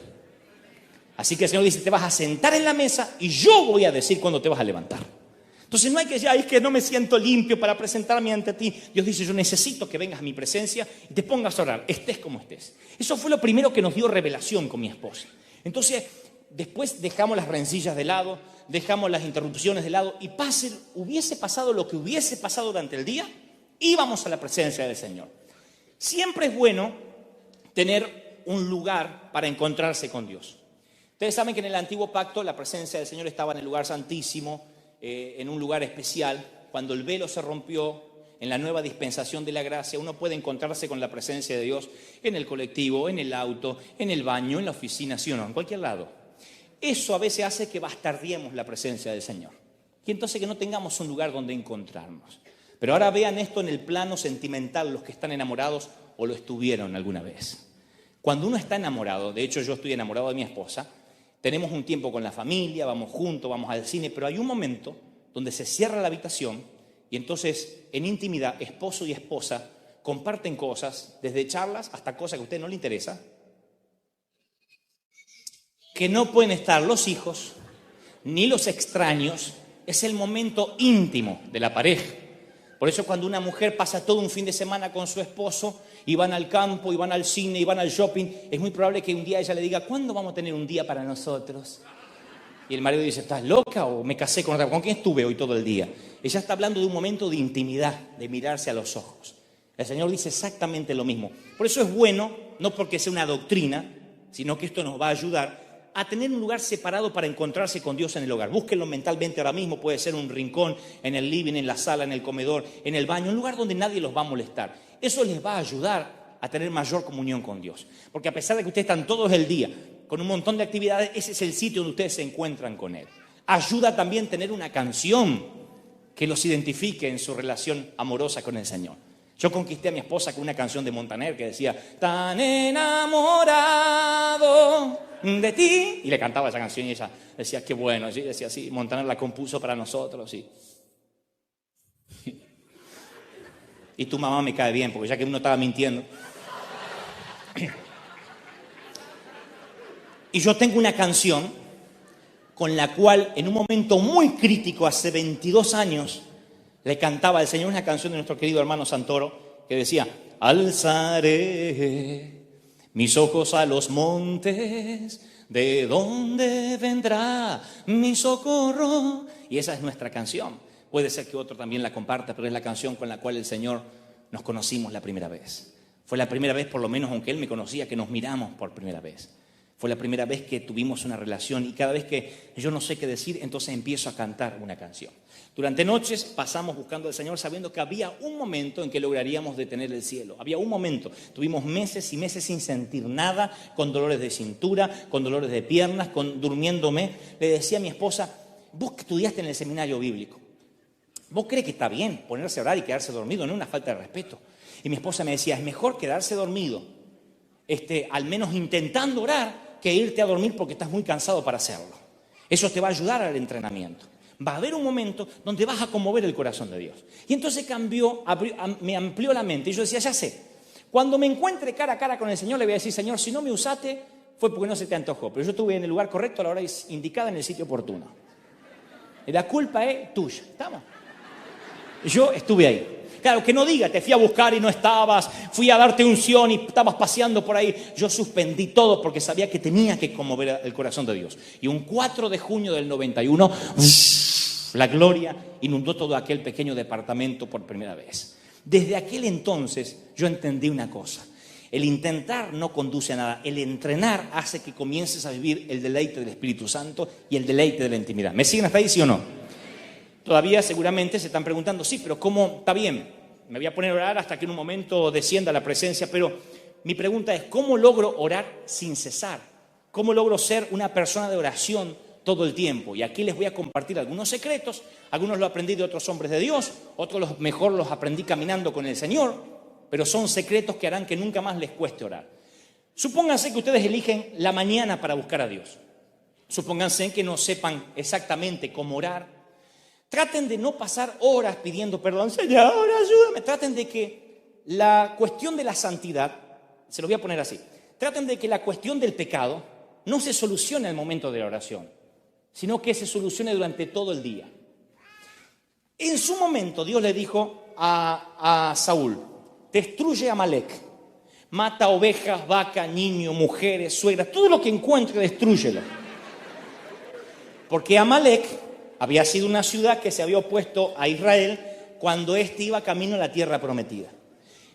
Así que el Señor dice, te vas a sentar en la mesa y yo voy a decir cuándo te vas a levantar. Entonces no hay que decir, es que no me siento limpio para presentarme ante ti. Dios dice, yo necesito que vengas a mi presencia y te pongas a orar, estés como estés. Eso fue lo primero que nos dio revelación con mi esposa. Entonces, después dejamos las rencillas de lado, dejamos las interrupciones de lado y hubiese pasado lo que hubiese pasado durante el día, íbamos a la presencia del Señor. Siempre es bueno tener un lugar para encontrarse con Dios. Ustedes saben que en el antiguo pacto la presencia del Señor estaba en el lugar santísimo, en un lugar especial. Cuando el velo se rompió, en la nueva dispensación de la gracia, uno puede encontrarse con la presencia de Dios en el colectivo, en el auto, en el baño, en la oficina, ¿sí o no? En cualquier lado. Eso a veces hace que bastardiemos la presencia del Señor. Y entonces que no tengamos un lugar donde encontrarnos. Pero ahora vean esto en el plano sentimental, los que están enamorados o lo estuvieron alguna vez. Cuando uno está enamorado, de hecho yo estoy enamorado de mi esposa, tenemos un tiempo con la familia, vamos juntos, vamos al cine, pero hay un momento donde se cierra la habitación y entonces en intimidad esposo y esposa comparten cosas, desde charlas hasta cosas que a usted no le interesa, que no pueden estar los hijos ni los extraños. Es el momento íntimo de la pareja. Por eso cuando una mujer pasa todo un fin de semana con su esposo y van al campo, y van al cine, y van al shopping, es muy probable que un día ella le diga, ¿cuándo vamos a tener un día para nosotros? Y el marido dice, ¿estás loca o me casé con otra? ¿Con quién estuve hoy todo el día? Ella está hablando de un momento de intimidad, de mirarse a los ojos. El Señor dice exactamente lo mismo. Por eso es bueno, no porque sea una doctrina, sino que esto nos va a ayudar a tener un lugar separado para encontrarse con Dios en el hogar. Búsquenlo mentalmente ahora mismo, puede ser un rincón, en el living, en la sala, en el comedor, en el baño, un lugar donde nadie los va a molestar. Eso les va a ayudar a tener mayor comunión con Dios. Porque a pesar de que ustedes están todos el día con un montón de actividades, ese es el sitio donde ustedes se encuentran con Él. Ayuda también tener una canción que los identifique en su relación amorosa con el Señor. Yo conquisté a mi esposa con una canción de Montaner que decía, tan enamorado de ti. Y le cantaba esa canción y ella decía, qué bueno. Y decía, sí, Montaner la compuso para nosotros. Sí. Y tu mamá me cae bien, porque ya que uno estaba mintiendo. Y yo tengo una canción con la cual, en un momento muy crítico, hace 22 años, le cantaba al Señor una canción de nuestro querido hermano Santoro, que decía, alzaré mis ojos a los montes, ¿de dónde vendrá mi socorro? Y esa es nuestra canción. Puede ser que otro también la comparta, pero es la canción con la cual el Señor nos conocimos la primera vez. Fue la primera vez, por lo menos, aunque Él me conocía, que nos miramos por primera vez. Fue la primera vez que tuvimos una relación y cada vez que yo no sé qué decir, entonces empiezo a cantar una canción. Durante noches pasamos buscando al Señor sabiendo que había un momento en que lograríamos detener el cielo. Había un momento. Tuvimos meses y meses sin sentir nada, con dolores de cintura, con dolores de piernas, durmiéndome. Le decía a mi esposa, vos que estudiaste en el seminario bíblico, ¿vos crees que está bien ponerse a orar y quedarse dormido? No es una falta de respeto. Y mi esposa me decía, es mejor quedarse dormido, al menos intentando orar, que irte a dormir porque estás muy cansado para hacerlo. Eso te va a ayudar al entrenamiento. Va a haber un momento donde vas a conmover el corazón de Dios. Y entonces me amplió la mente y yo decía, ya sé, cuando me encuentre cara a cara con el Señor le voy a decir, Señor, si no me usaste fue porque no se te antojó, pero yo estuve en el lugar correcto a la hora indicada en el sitio oportuno. Y la culpa es tuya, ¿estamos? Yo estuve ahí. Claro, que no diga, te fui a buscar y no estabas, fui a darte unción y estabas paseando por ahí. Yo suspendí todo porque sabía que tenía que conmover el corazón de Dios. Y un 4 de junio del 91, la gloria inundó todo aquel pequeño departamento por primera vez. Desde aquel entonces yo entendí una cosa. El intentar no conduce a nada. El entrenar hace que comiences a vivir el deleite del Espíritu Santo y el deleite de la intimidad. ¿Me siguen hasta ahí, sí o no? Todavía seguramente se están preguntando, sí, pero ¿cómo? Está bien, me voy a poner a orar hasta que en un momento descienda la presencia, pero mi pregunta es, ¿cómo logro orar sin cesar? ¿Cómo logro ser una persona de oración todo el tiempo? Y aquí les voy a compartir algunos secretos, algunos los aprendí de otros hombres de Dios, otros mejor los aprendí caminando con el Señor, pero son secretos que harán que nunca más les cueste orar. Supónganse que ustedes eligen la mañana para buscar a Dios. Supónganse que no sepan exactamente cómo orar. Traten de no pasar horas pidiendo perdón. Señor, ayúdame. Traten de que la cuestión de la santidad, se lo voy a poner así, traten de que la cuestión del pecado no se solucione al momento de la oración, sino que se solucione durante todo el día. En su momento Dios le dijo a Saúl, destruye a Amalek, mata ovejas, vacas, niños, mujeres, suegras, todo lo que encuentre, destrúyelo. Porque Amalek había sido una ciudad que se había opuesto a Israel cuando éste iba camino a la tierra prometida.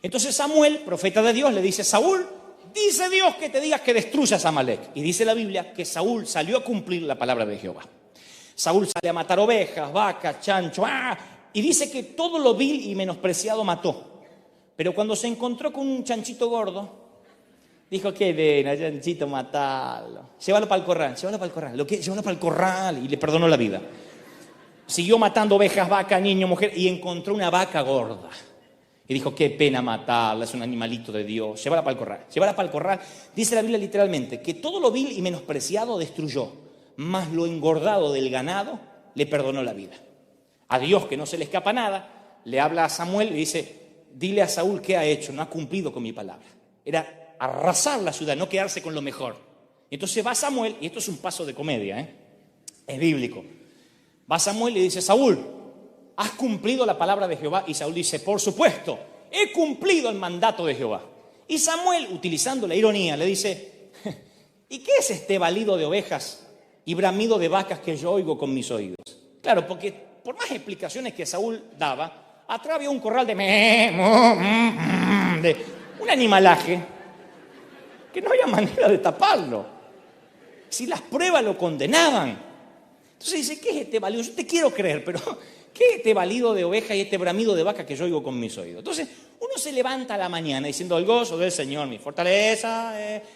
Entonces Samuel, profeta de Dios, le dice, Saúl, dice Dios que te digas que destruyas a Amalek. Y dice la Biblia que Saúl salió a cumplir la palabra de Jehová. Saúl sale a matar ovejas, vacas, chancho, y dice que todo lo vil y menospreciado mató. Pero cuando se encontró con un chanchito gordo, dijo, qué ven, chanchito, matalo. Llévalo para el corral, llévalo para el corral. Llévalo para el corral, y le perdonó la vida. Siguió matando ovejas, vacas, niños, mujeres, y encontró una vaca gorda. Y dijo, qué pena matarla, es un animalito de Dios. Llévala para el corral, llévala para el corral. Dice la Biblia literalmente que todo lo vil y menospreciado destruyó, mas lo engordado del ganado le perdonó la vida. A Dios, que no se le escapa nada, le habla a Samuel y dice, dile a Saúl qué ha hecho, no ha cumplido con mi palabra. Era arrasar la ciudad, no quedarse con lo mejor. Entonces va Samuel, y esto es un paso de comedia, es bíblico. Va Samuel y dice, Saúl, ¿has cumplido la palabra de Jehová? Y Saúl dice, por supuesto, he cumplido el mandato de Jehová. Y Samuel, utilizando la ironía, le dice, ¿y qué es este balido de ovejas y bramido de vacas que yo oigo con mis oídos? Claro, porque por más explicaciones que Saúl daba, atrás había un corral de un animalaje que no había manera de taparlo. Si las pruebas lo condenaban. Entonces dice, ¿qué es este balido? Yo te quiero creer, pero ¿qué es este balido de oveja y este bramido de vaca que yo oigo con mis oídos? Entonces uno se levanta a la mañana diciendo, el gozo del Señor, mi fortaleza.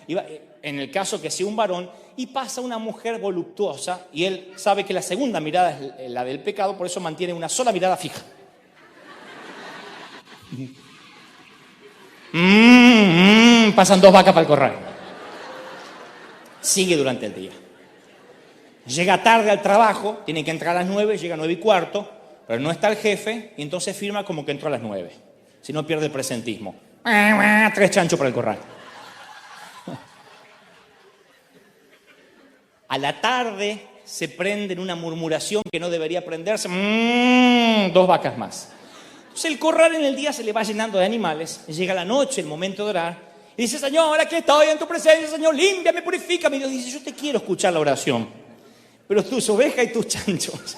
En el caso que sea un varón, y pasa una mujer voluptuosa, y él sabe que la segunda mirada es la del pecado, por eso mantiene una sola mirada fija. Pasan 2 vacas para el corral. Sigue durante el día. Llega tarde al trabajo, tiene que entrar a las 9, llega a 9:15, pero no está el jefe, y entonces firma como que entró a las 9. Si no, pierde el presentismo. 3 chanchos para el corral. A la tarde se prende en una murmuración que no debería prenderse. 2 vacas más. Entonces el corral en el día se le va llenando de animales. Llega la noche, el momento de orar. Y dice, Señor, aquí estoy en tu presencia, Señor, límpiame, purifícame. Y Dios dice, yo te quiero escuchar la oración, pero tus ovejas y tus chanchos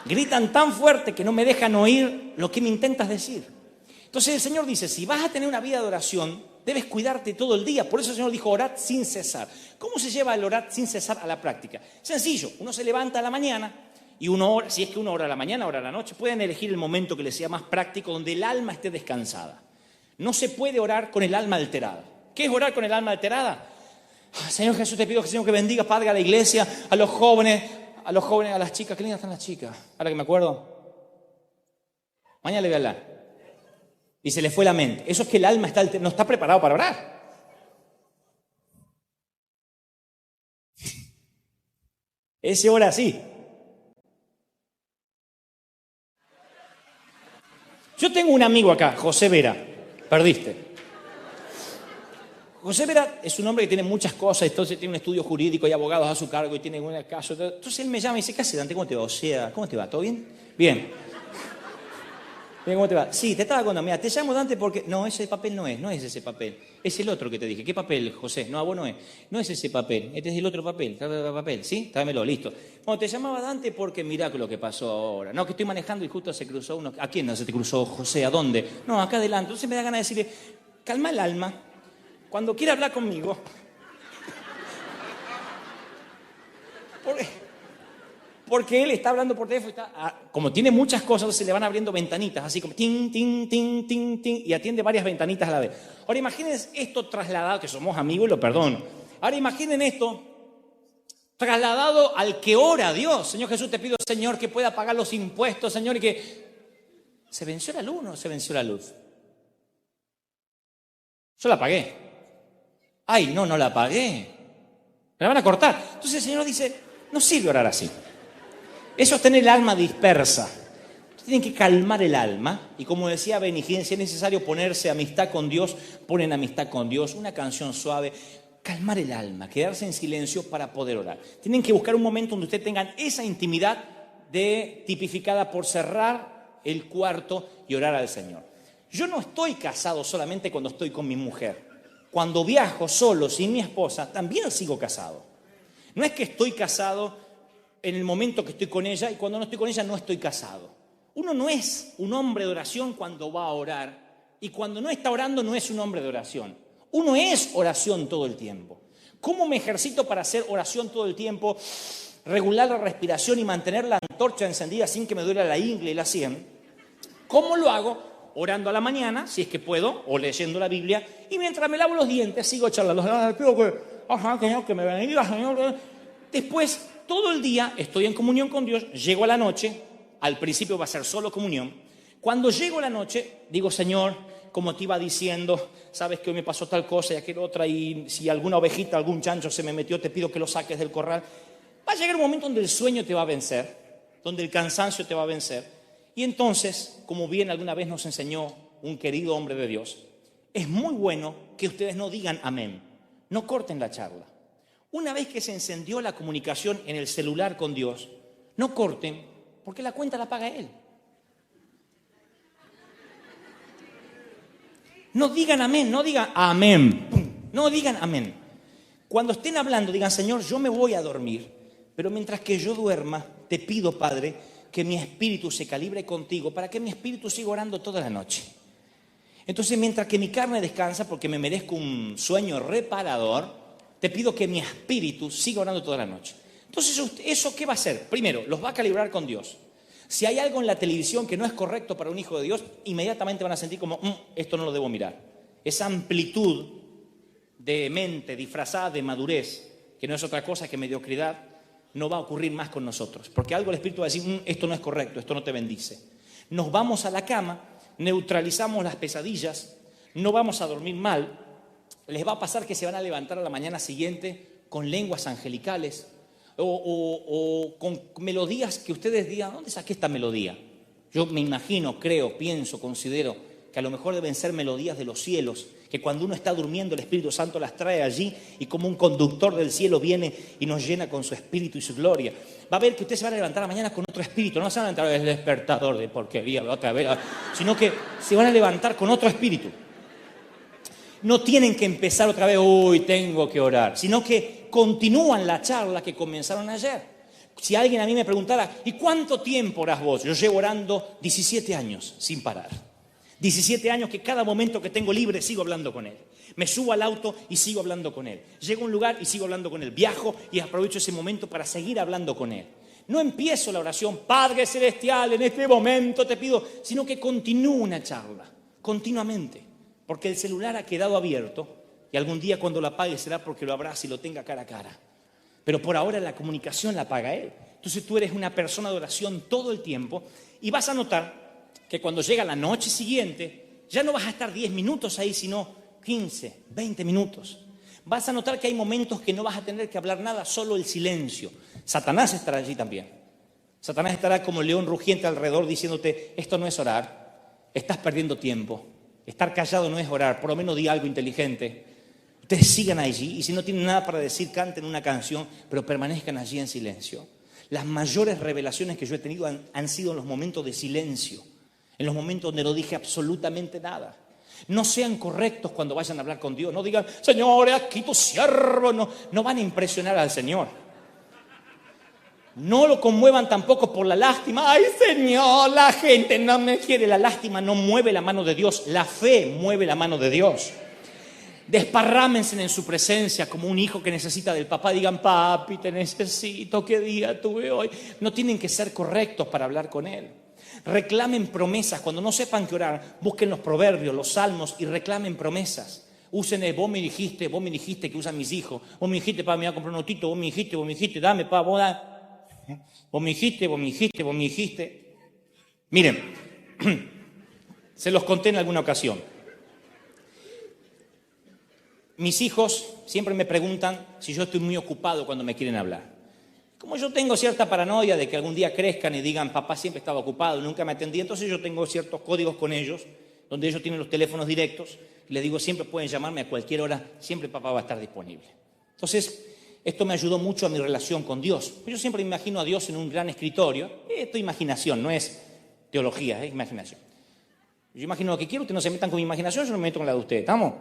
gritan tan fuerte que no me dejan oír lo que me intentas decir. Entonces el Señor dice, si vas a tener una vida de oración, debes cuidarte todo el día. Por eso el Señor dijo, orad sin cesar. ¿Cómo se lleva el orar sin cesar a la práctica? Sencillo, uno se levanta a la mañana y uno ora, si es que uno ora a la mañana, ora a la noche, pueden elegir el momento que les sea más práctico, donde el alma esté descansada. No se puede orar con el alma alterada. ¿Qué es orar con el alma alterada? Señor Jesús, te pido que, Señor, que bendiga, Padre, a la iglesia, a los jóvenes, a las chicas. Qué lindas están las chicas. Ahora que me acuerdo. Mañana le voy a hablar. Y se le fue la mente. Eso es que el alma no está preparado para orar. Ese ora así. Yo tengo un amigo acá, José Vera. Perdiste. José Vera es un hombre que tiene muchas cosas, entonces tiene un estudio jurídico y abogados a su cargo y tiene un caso. Entonces él me llama y dice, ¿qué haces, Dante? ¿Cómo te va? O sea, ¿cómo te va? ¿Todo bien? Bien. Bien, ¿cómo te va? Sí, te estaba contando. Mira, te llamo, Dante, porque... No, ese papel no es ese papel. Es el otro que te dije. ¿Qué papel, José? No, a vos no es. No es ese papel. Este es el otro papel. ¿Sí? Tráemelo, listo. Bueno, te llamaba Dante porque mirá lo que pasó ahora. No, que estoy manejando y justo se cruzó uno... ¿A quién no se te cruzó, José? ¿A dónde? No, acá adelante. Entonces me da ganas de decirle, calma el alma. Cuando quiera hablar conmigo... Porque él está hablando por teléfono, como tiene muchas cosas, se le van abriendo ventanitas, así como tin, tin, tin, tin, tin, y atiende varias ventanitas a la vez. Ahora imaginen esto trasladado, que somos amigos y lo perdono. Ahora imaginen esto trasladado al que ora a Dios. Señor Jesús, te pido, Señor, que pueda pagar los impuestos, Señor, y que... ¿Se venció la luz o no se venció la luz? Yo la pagué. Ay, no la pagué. Me la van a cortar. Entonces el Señor dice, no sirve orar así. Eso es tener el alma dispersa. Tienen que calmar el alma. Y como decía Benny Hinn, si es necesario ponerse amistad con Dios, ponen amistad con Dios. Una canción suave. Calmar el alma, quedarse en silencio para poder orar. Tienen que buscar un momento donde ustedes tengan esa intimidad tipificada por cerrar el cuarto y orar al Señor. Yo no estoy casado solamente cuando estoy con mi mujer. Cuando viajo solo, sin mi esposa, también sigo casado. No es que estoy casado en el momento que estoy con ella y cuando no estoy con ella no estoy casado. Uno no es un hombre de oración cuando va a orar y cuando no está orando no es un hombre de oración. Uno es oración todo el tiempo. ¿Cómo me ejercito para hacer oración todo el tiempo? Regular la respiración y mantener la antorcha encendida sin que me duela la ingle y la sien. ¿Cómo lo hago? Orando a la mañana, si es que puedo, o leyendo la Biblia, y mientras me lavo los dientes sigo charlando. Señor, que me bendiga, Señor. Después, todo el día estoy en comunión con Dios, llego a la noche, al principio va a ser solo comunión. Cuando llego a la noche, digo, Señor, como te iba diciendo, sabes que hoy me pasó tal cosa y aquella otra, y si alguna ovejita, algún chancho se me metió, te pido que lo saques del corral. Va a llegar un momento donde el sueño te va a vencer, donde el cansancio te va a vencer. Y entonces, como bien alguna vez nos enseñó un querido hombre de Dios, es muy bueno que ustedes no digan amén, no corten la charla. Una vez que se encendió la comunicación en el celular con Dios, no corten, porque la cuenta la paga Él. No digan amén, no digan amén, no digan amén. Cuando estén hablando, digan, Señor, yo me voy a dormir, pero mientras que yo duerma, te pido, Padre, que mi espíritu se calibre contigo para que mi espíritu siga orando toda la noche. Entonces, mientras que mi carne descansa, porque me merezco un sueño reparador, te pido que mi espíritu siga orando toda la noche. Entonces, ¿eso qué va a hacer? Primero, los va a calibrar con Dios. Si hay algo en la televisión que no es correcto para un hijo de Dios, inmediatamente van a sentir como, esto no lo debo mirar. Esa amplitud de mente disfrazada de madurez, que no es otra cosa que mediocridad, no va a ocurrir más con nosotros. Porque algo el Espíritu va a decir, esto no es correcto, esto no te bendice. Nos vamos a la cama, neutralizamos las pesadillas, no vamos a dormir mal. Les va a pasar que se van a levantar a la mañana siguiente con lenguas angelicales o con melodías que ustedes digan, ¿dónde saqué esta melodía? Yo me imagino, creo, pienso, considero que a lo mejor deben ser melodías de los cielos, que cuando uno está durmiendo el Espíritu Santo las trae allí y como un conductor del cielo viene y nos llena con su espíritu y su gloria. Va a ver que ustedes se van a levantar a la mañana con otro espíritu, no se van a levantar el despertador de porquería otra vez, sino que se van a levantar con otro espíritu. No tienen que empezar otra vez, hoy tengo que orar, sino que continúan la charla que comenzaron ayer. Si alguien a mí me preguntara, ¿y cuánto tiempo orás vos? Yo llevo orando 17 años sin parar. 17 años que cada momento que tengo libre sigo hablando con Él. Me subo al auto y sigo hablando con Él. Llego a un lugar y sigo hablando con Él. Viajo y aprovecho ese momento para seguir hablando con Él. No empiezo la oración, Padre Celestial, en este momento te pido, sino que continúo una charla, continuamente. Porque el celular ha quedado abierto y algún día cuando lo apague será porque lo abrace y lo tenga cara a cara. Pero por ahora la comunicación la paga Él. Entonces tú eres una persona de oración todo el tiempo y vas a notar que cuando llega la noche siguiente, ya no vas a estar 10 minutos ahí, sino 15, 20 minutos. Vas a notar que hay momentos que no vas a tener que hablar nada, solo el silencio. Satanás estará allí también. Satanás estará como león rugiente alrededor diciéndote, esto no es orar, estás perdiendo tiempo. Estar callado no es orar, por lo menos di algo inteligente. Ustedes sigan allí y si no tienen nada para decir, canten una canción, pero permanezcan allí en silencio. Las mayores revelaciones que yo he tenido han sido en los momentos de silencio. En los momentos donde no dije absolutamente nada. No sean correctos cuando vayan a hablar con Dios. No digan, Señor, aquí tu siervo. No van a impresionar al Señor. No lo conmuevan tampoco por la lástima. Ay, Señor, la gente no me quiere. La lástima no mueve la mano de Dios. La fe mueve la mano de Dios. Desparrámense en su presencia como un hijo que necesita del papá. Digan, papi, te necesito. ¿Qué día tuve hoy? No tienen que ser correctos para hablar con Él. Reclamen promesas. Cuando no sepan qué orar, busquen los proverbios, los salmos y reclamen promesas. Usen el vos me dijiste que usan mis hijos. Vos me dijiste, papá, me voy a comprar un autito. Vos me dijiste, dame, papá, vos da. Vos me dijiste. Miren, se los conté en alguna ocasión. Mis hijos siempre me preguntan si yo estoy muy ocupado cuando me quieren hablar. Como yo tengo cierta paranoia de que algún día crezcan y digan, papá siempre estaba ocupado, nunca me atendí, entonces yo tengo ciertos códigos con ellos, donde ellos tienen los teléfonos directos, y les digo, siempre pueden llamarme a cualquier hora, siempre papá va a estar disponible. Entonces, esto me ayudó mucho a mi relación con Dios. Yo siempre me imagino a Dios en un gran escritorio. Esto es imaginación, no es teología, es imaginación. Yo imagino lo que quiero, ustedes no se metan con mi imaginación, yo no me meto con la de ustedes, ¿estamos?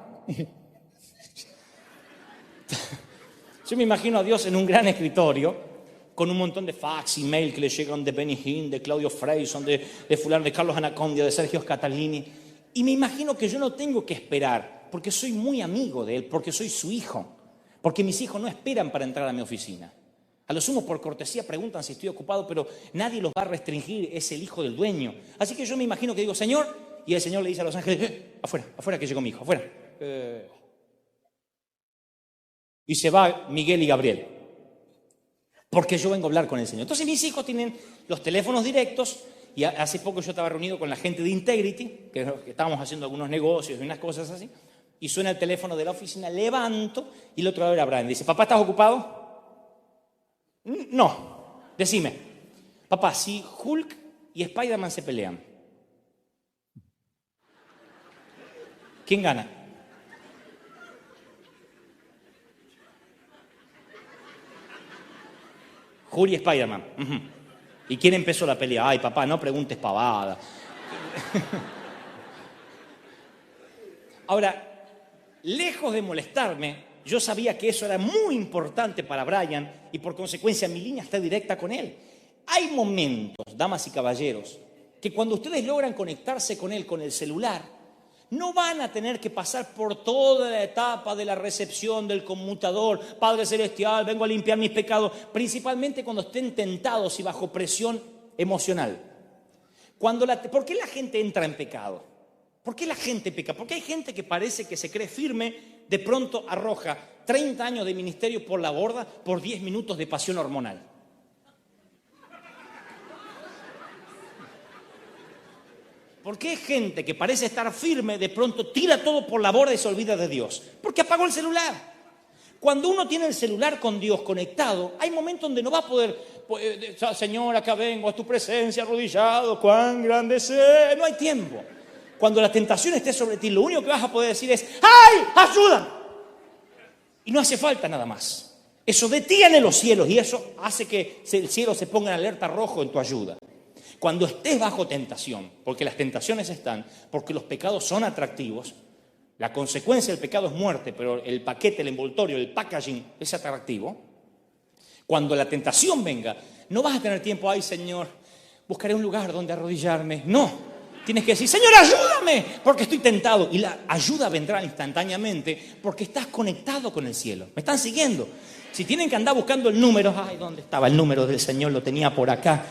Yo me imagino a Dios en un gran escritorio, con un montón de fax, email que le llegan de Benny Hinn, de Claudio Freyson, de fulano, de Carlos Anacondia, de Sergio Catalini. Y me imagino que yo no tengo que esperar porque soy muy amigo de él, porque soy su hijo, porque mis hijos no esperan para entrar a mi oficina. A lo sumo, por cortesía, preguntan si estoy ocupado, pero nadie los va a restringir, es el hijo del dueño. Así que yo me imagino que digo, Señor, y el Señor le dice a los ángeles, afuera que llegó mi hijo, afuera. Y se va Miguel y Gabriel, porque yo vengo a hablar con el Señor. Entonces mis hijos tienen los teléfonos directos, y hace poco yo estaba reunido con la gente de Integrity, que estábamos haciendo algunos negocios y unas cosas así, y suena el teléfono de la oficina, levanto, y el otro lado era Brian. Dice, papá, ¿estás ocupado? No, decime, papá, si Hulk y Spider-Man se pelean, ¿quién gana? Hulk y Spider-Man. Uh-huh. ¿Y quién empezó la pelea? Ay, papá, no preguntes pavada. Ahora, lejos de molestarme, yo sabía que eso era muy importante para Brian y por consecuencia mi línea está directa con él. Hay momentos, damas y caballeros, que cuando ustedes logran conectarse con él con el celular, no van a tener que pasar por toda la etapa de la recepción del conmutador. Padre Celestial, vengo a limpiar mis pecados, principalmente cuando estén tentados y bajo presión emocional. ¿Por qué la gente entra en pecado? ¿Por qué la gente peca? Porque hay gente que parece que se cree firme, de pronto arroja 30 años de ministerio por la borda por 10 minutos de pasión hormonal. ¿Por qué hay gente que parece estar firme, de pronto tira todo por la borda y se olvida de Dios? Porque apagó el celular. Cuando uno tiene el celular con Dios conectado, hay momentos donde no va a poder, Señor, acá vengo a tu presencia arrodillado, cuán grande sé. No hay tiempo. Cuando la tentación esté sobre ti, lo único que vas a poder decir es, ¡ay, ayuda! Y no hace falta nada más. Eso detiene los cielos y eso hace que el cielo se ponga en alerta rojo en tu ayuda. Cuando estés bajo tentación, porque las tentaciones están, porque los pecados son atractivos, la consecuencia del pecado es muerte, pero el paquete, el envoltorio, el packaging es atractivo. Cuando la tentación venga, no vas a tener tiempo, ay Señor, buscaré un lugar donde arrodillarme. No. Tienes que decir, Señor, ayúdame, porque estoy tentado. Y la ayuda vendrá instantáneamente porque estás conectado con el cielo. ¿Me están siguiendo? Si tienen que andar buscando el número, ay, ¿dónde estaba el número del Señor? Lo tenía por acá.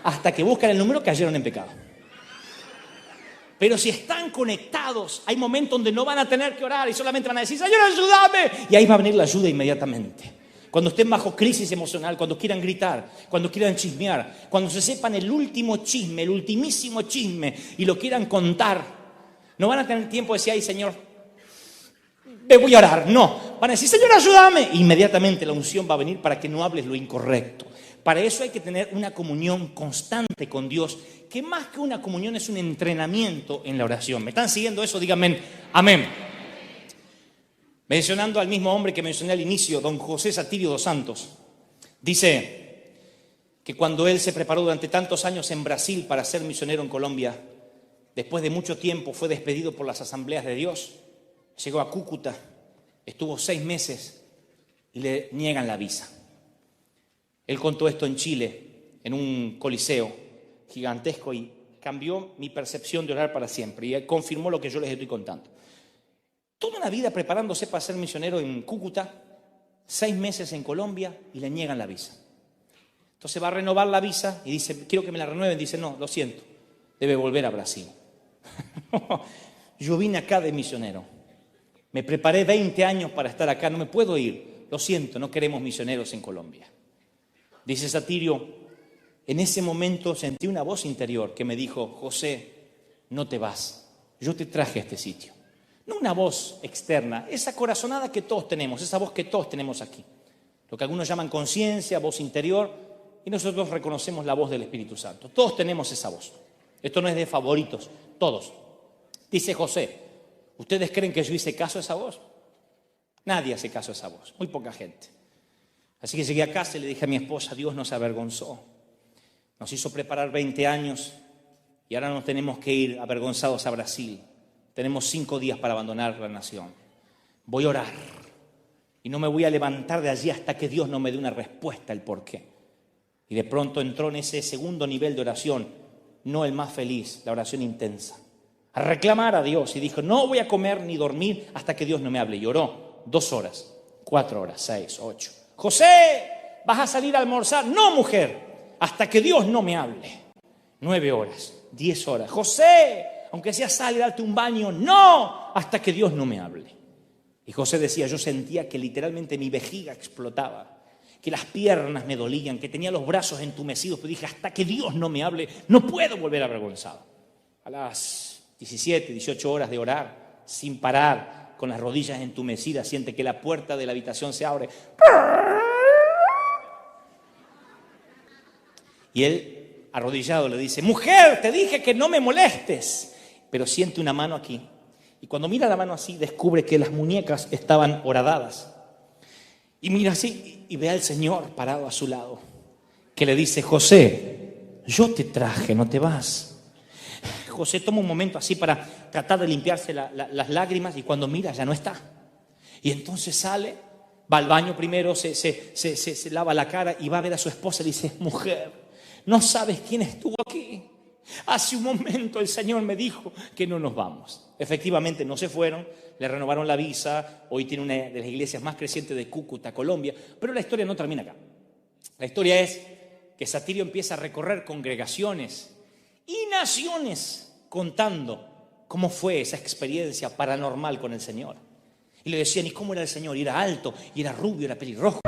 Hasta que buscan el número, cayeron en pecado. Pero si están conectados, hay momentos donde no van a tener que orar y solamente van a decir, Señor, ayúdame. Y ahí va a venir la ayuda inmediatamente. Cuando estén bajo crisis emocional, cuando quieran gritar, cuando quieran chismear, cuando se sepan el último chisme, el ultimísimo chisme y lo quieran contar, no van a tener tiempo de decir, ay Señor, me voy a orar. No, van a decir, Señor, ayúdame. E inmediatamente la unción va a venir para que no hables lo incorrecto. Para eso hay que tener una comunión constante con Dios, que más que una comunión es un entrenamiento en la oración. ¿Me están siguiendo eso? Díganme, amén. Mencionando al mismo hombre que mencioné al inicio, don José Satirio dos Santos, dice que cuando él se preparó durante tantos años en Brasil para ser misionero en Colombia, después de mucho tiempo fue despedido por las asambleas de Dios, llegó a Cúcuta, estuvo 6 meses y le niegan la visa. Él contó esto en Chile, en un coliseo gigantesco, y cambió mi percepción de orar para siempre, y él confirmó lo que yo les estoy contando. Toda una vida preparándose para ser misionero en Cúcuta, 6 meses en Colombia y le niegan la visa. Entonces va a renovar la visa y dice, quiero que me la renueven. Dice, no, lo siento, debe volver a Brasil. Yo vine acá de misionero, me preparé 20 años para estar acá, no me puedo ir. Lo siento, no queremos misioneros en Colombia. Dice Satirio, en ese momento sentí una voz interior que me dijo, José, no te vas, yo te traje a este sitio. No una voz externa, esa corazonada que todos tenemos, esa voz que todos tenemos aquí. Lo que algunos llaman conciencia, voz interior, y nosotros reconocemos la voz del Espíritu Santo. Todos tenemos esa voz. Esto no es de favoritos, todos. Dice José, ¿ustedes creen que yo hice caso a esa voz? Nadie hace caso a esa voz, muy poca gente. Así que llegué a casa y le dije a mi esposa, Dios nos avergonzó. Nos hizo preparar 20 años y ahora nos tenemos que ir avergonzados a Brasil. Tenemos 5 días para abandonar la nación. Voy a orar y no me voy a levantar de allí hasta que Dios no me dé una respuesta, el por qué. Y de pronto entró en ese segundo nivel de oración, no el más feliz, la oración intensa. a reclamar a Dios y dijo, no voy a comer ni dormir hasta que Dios no me hable. Y oró 2 horas, 4 horas, 6, 8. José, ¿vas a salir a almorzar? No, mujer, hasta que Dios no me hable. 9 horas, 10 horas. José, aunque sea sal y darte un baño, no, hasta que Dios no me hable. Y José decía, yo sentía que literalmente mi vejiga explotaba, que las piernas me dolían, que tenía los brazos entumecidos, pero dije, hasta que Dios no me hable, no puedo volver avergonzado. A las 17, 18 horas de orar, sin parar, con las rodillas entumecidas, siente que la puerta de la habitación se abre. Y él, arrodillado, le dice, mujer, te dije que no me molestes. Pero siente una mano aquí. Y cuando mira la mano así, descubre que las muñecas estaban horadadas. Y mira así y ve al Señor parado a su lado, que le dice, José, yo te traje, no te vas. José toma un momento así para tratar de limpiarse las lágrimas y cuando mira ya no está. Y entonces sale, va al baño primero, se lava la cara y va a ver a su esposa y dice, mujer, no sabes quién estuvo aquí. Hace un momento el Señor me dijo que no nos vamos. Efectivamente no se fueron, le renovaron la visa, hoy tiene una de las iglesias más crecientes de Cúcuta, Colombia, pero la historia no termina acá. La historia es que Satirio empieza a recorrer congregaciones y naciones contando cómo fue esa experiencia paranormal con el Señor. Y le decían, ¿y cómo era el Señor? Y era alto, y era rubio, era pelirrojo.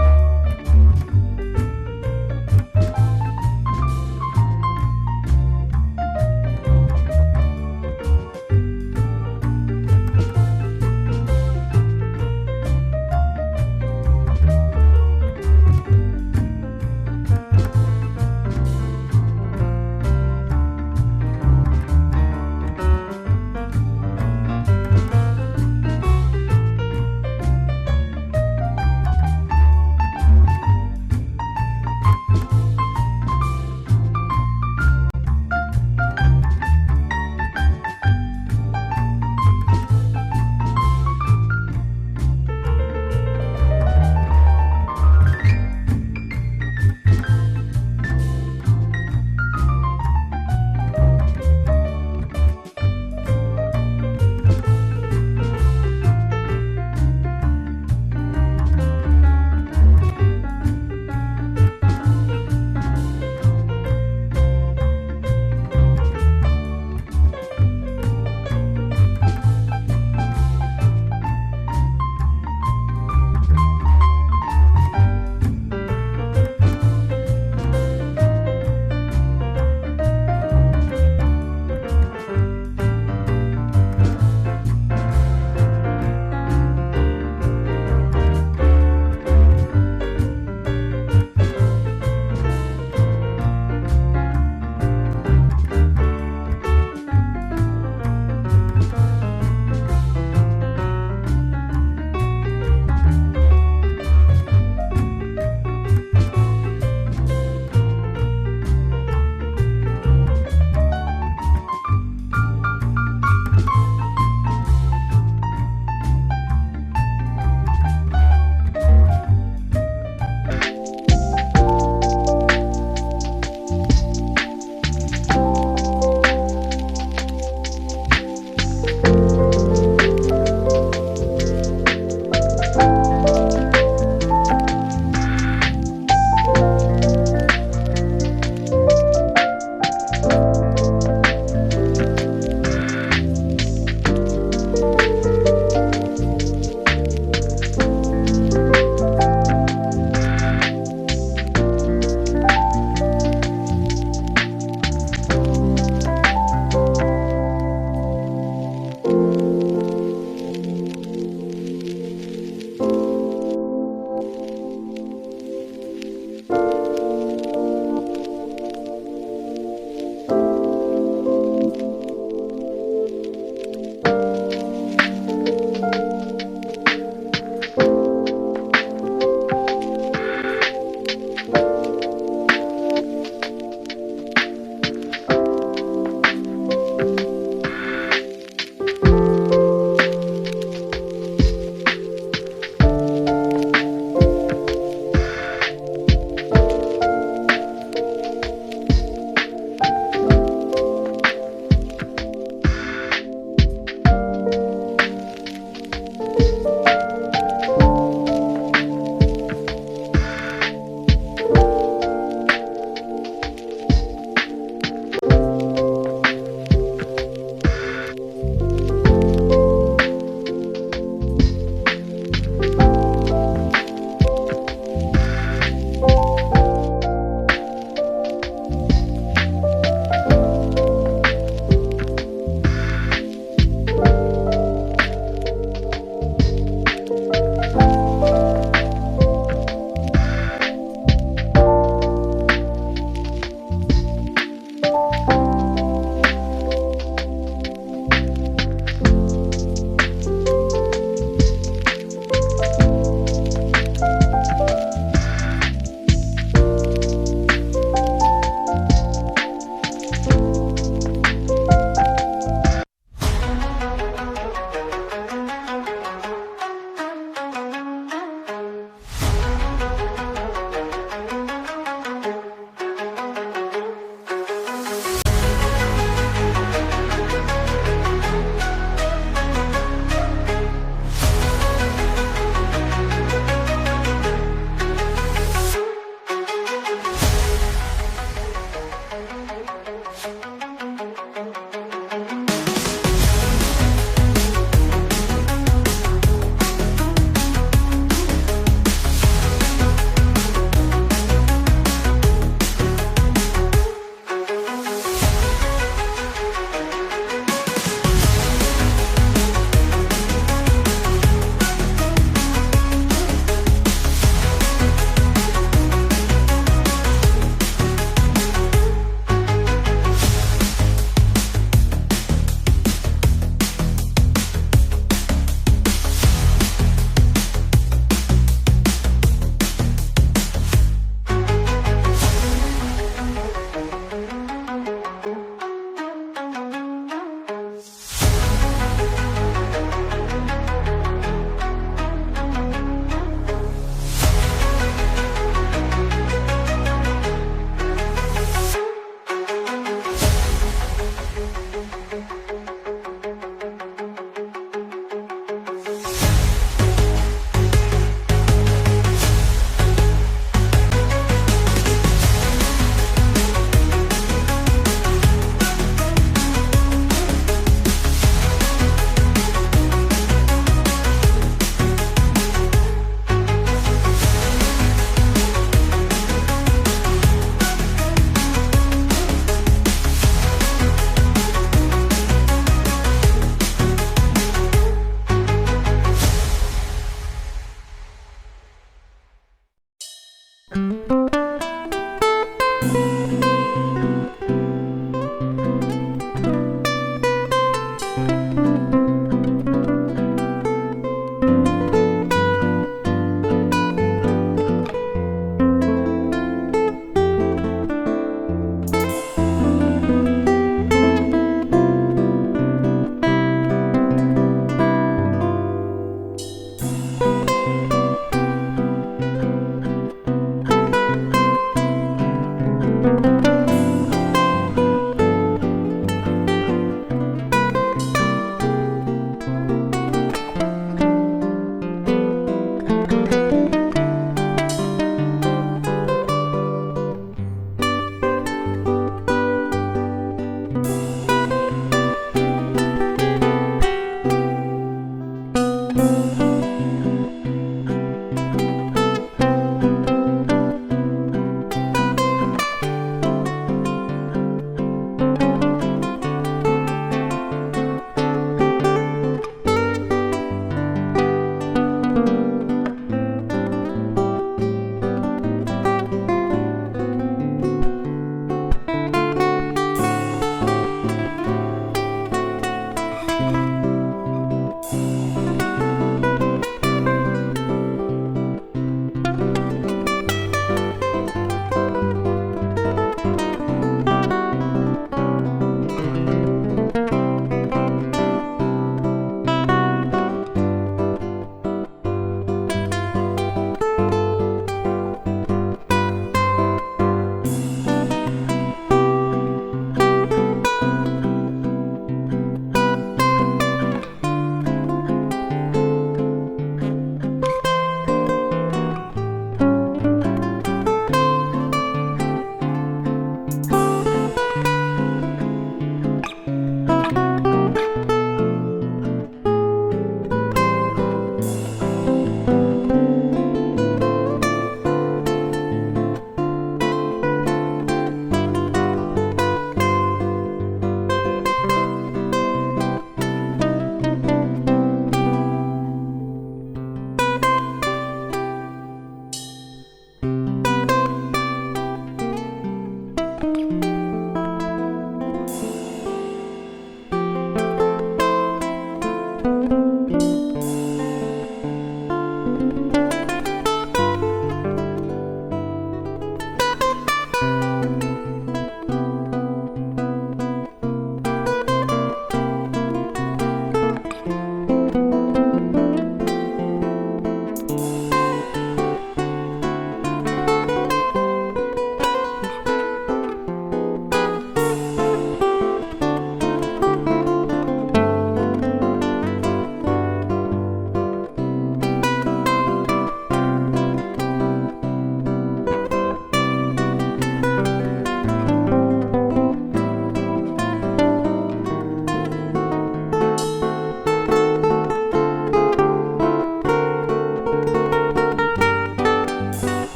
Dios.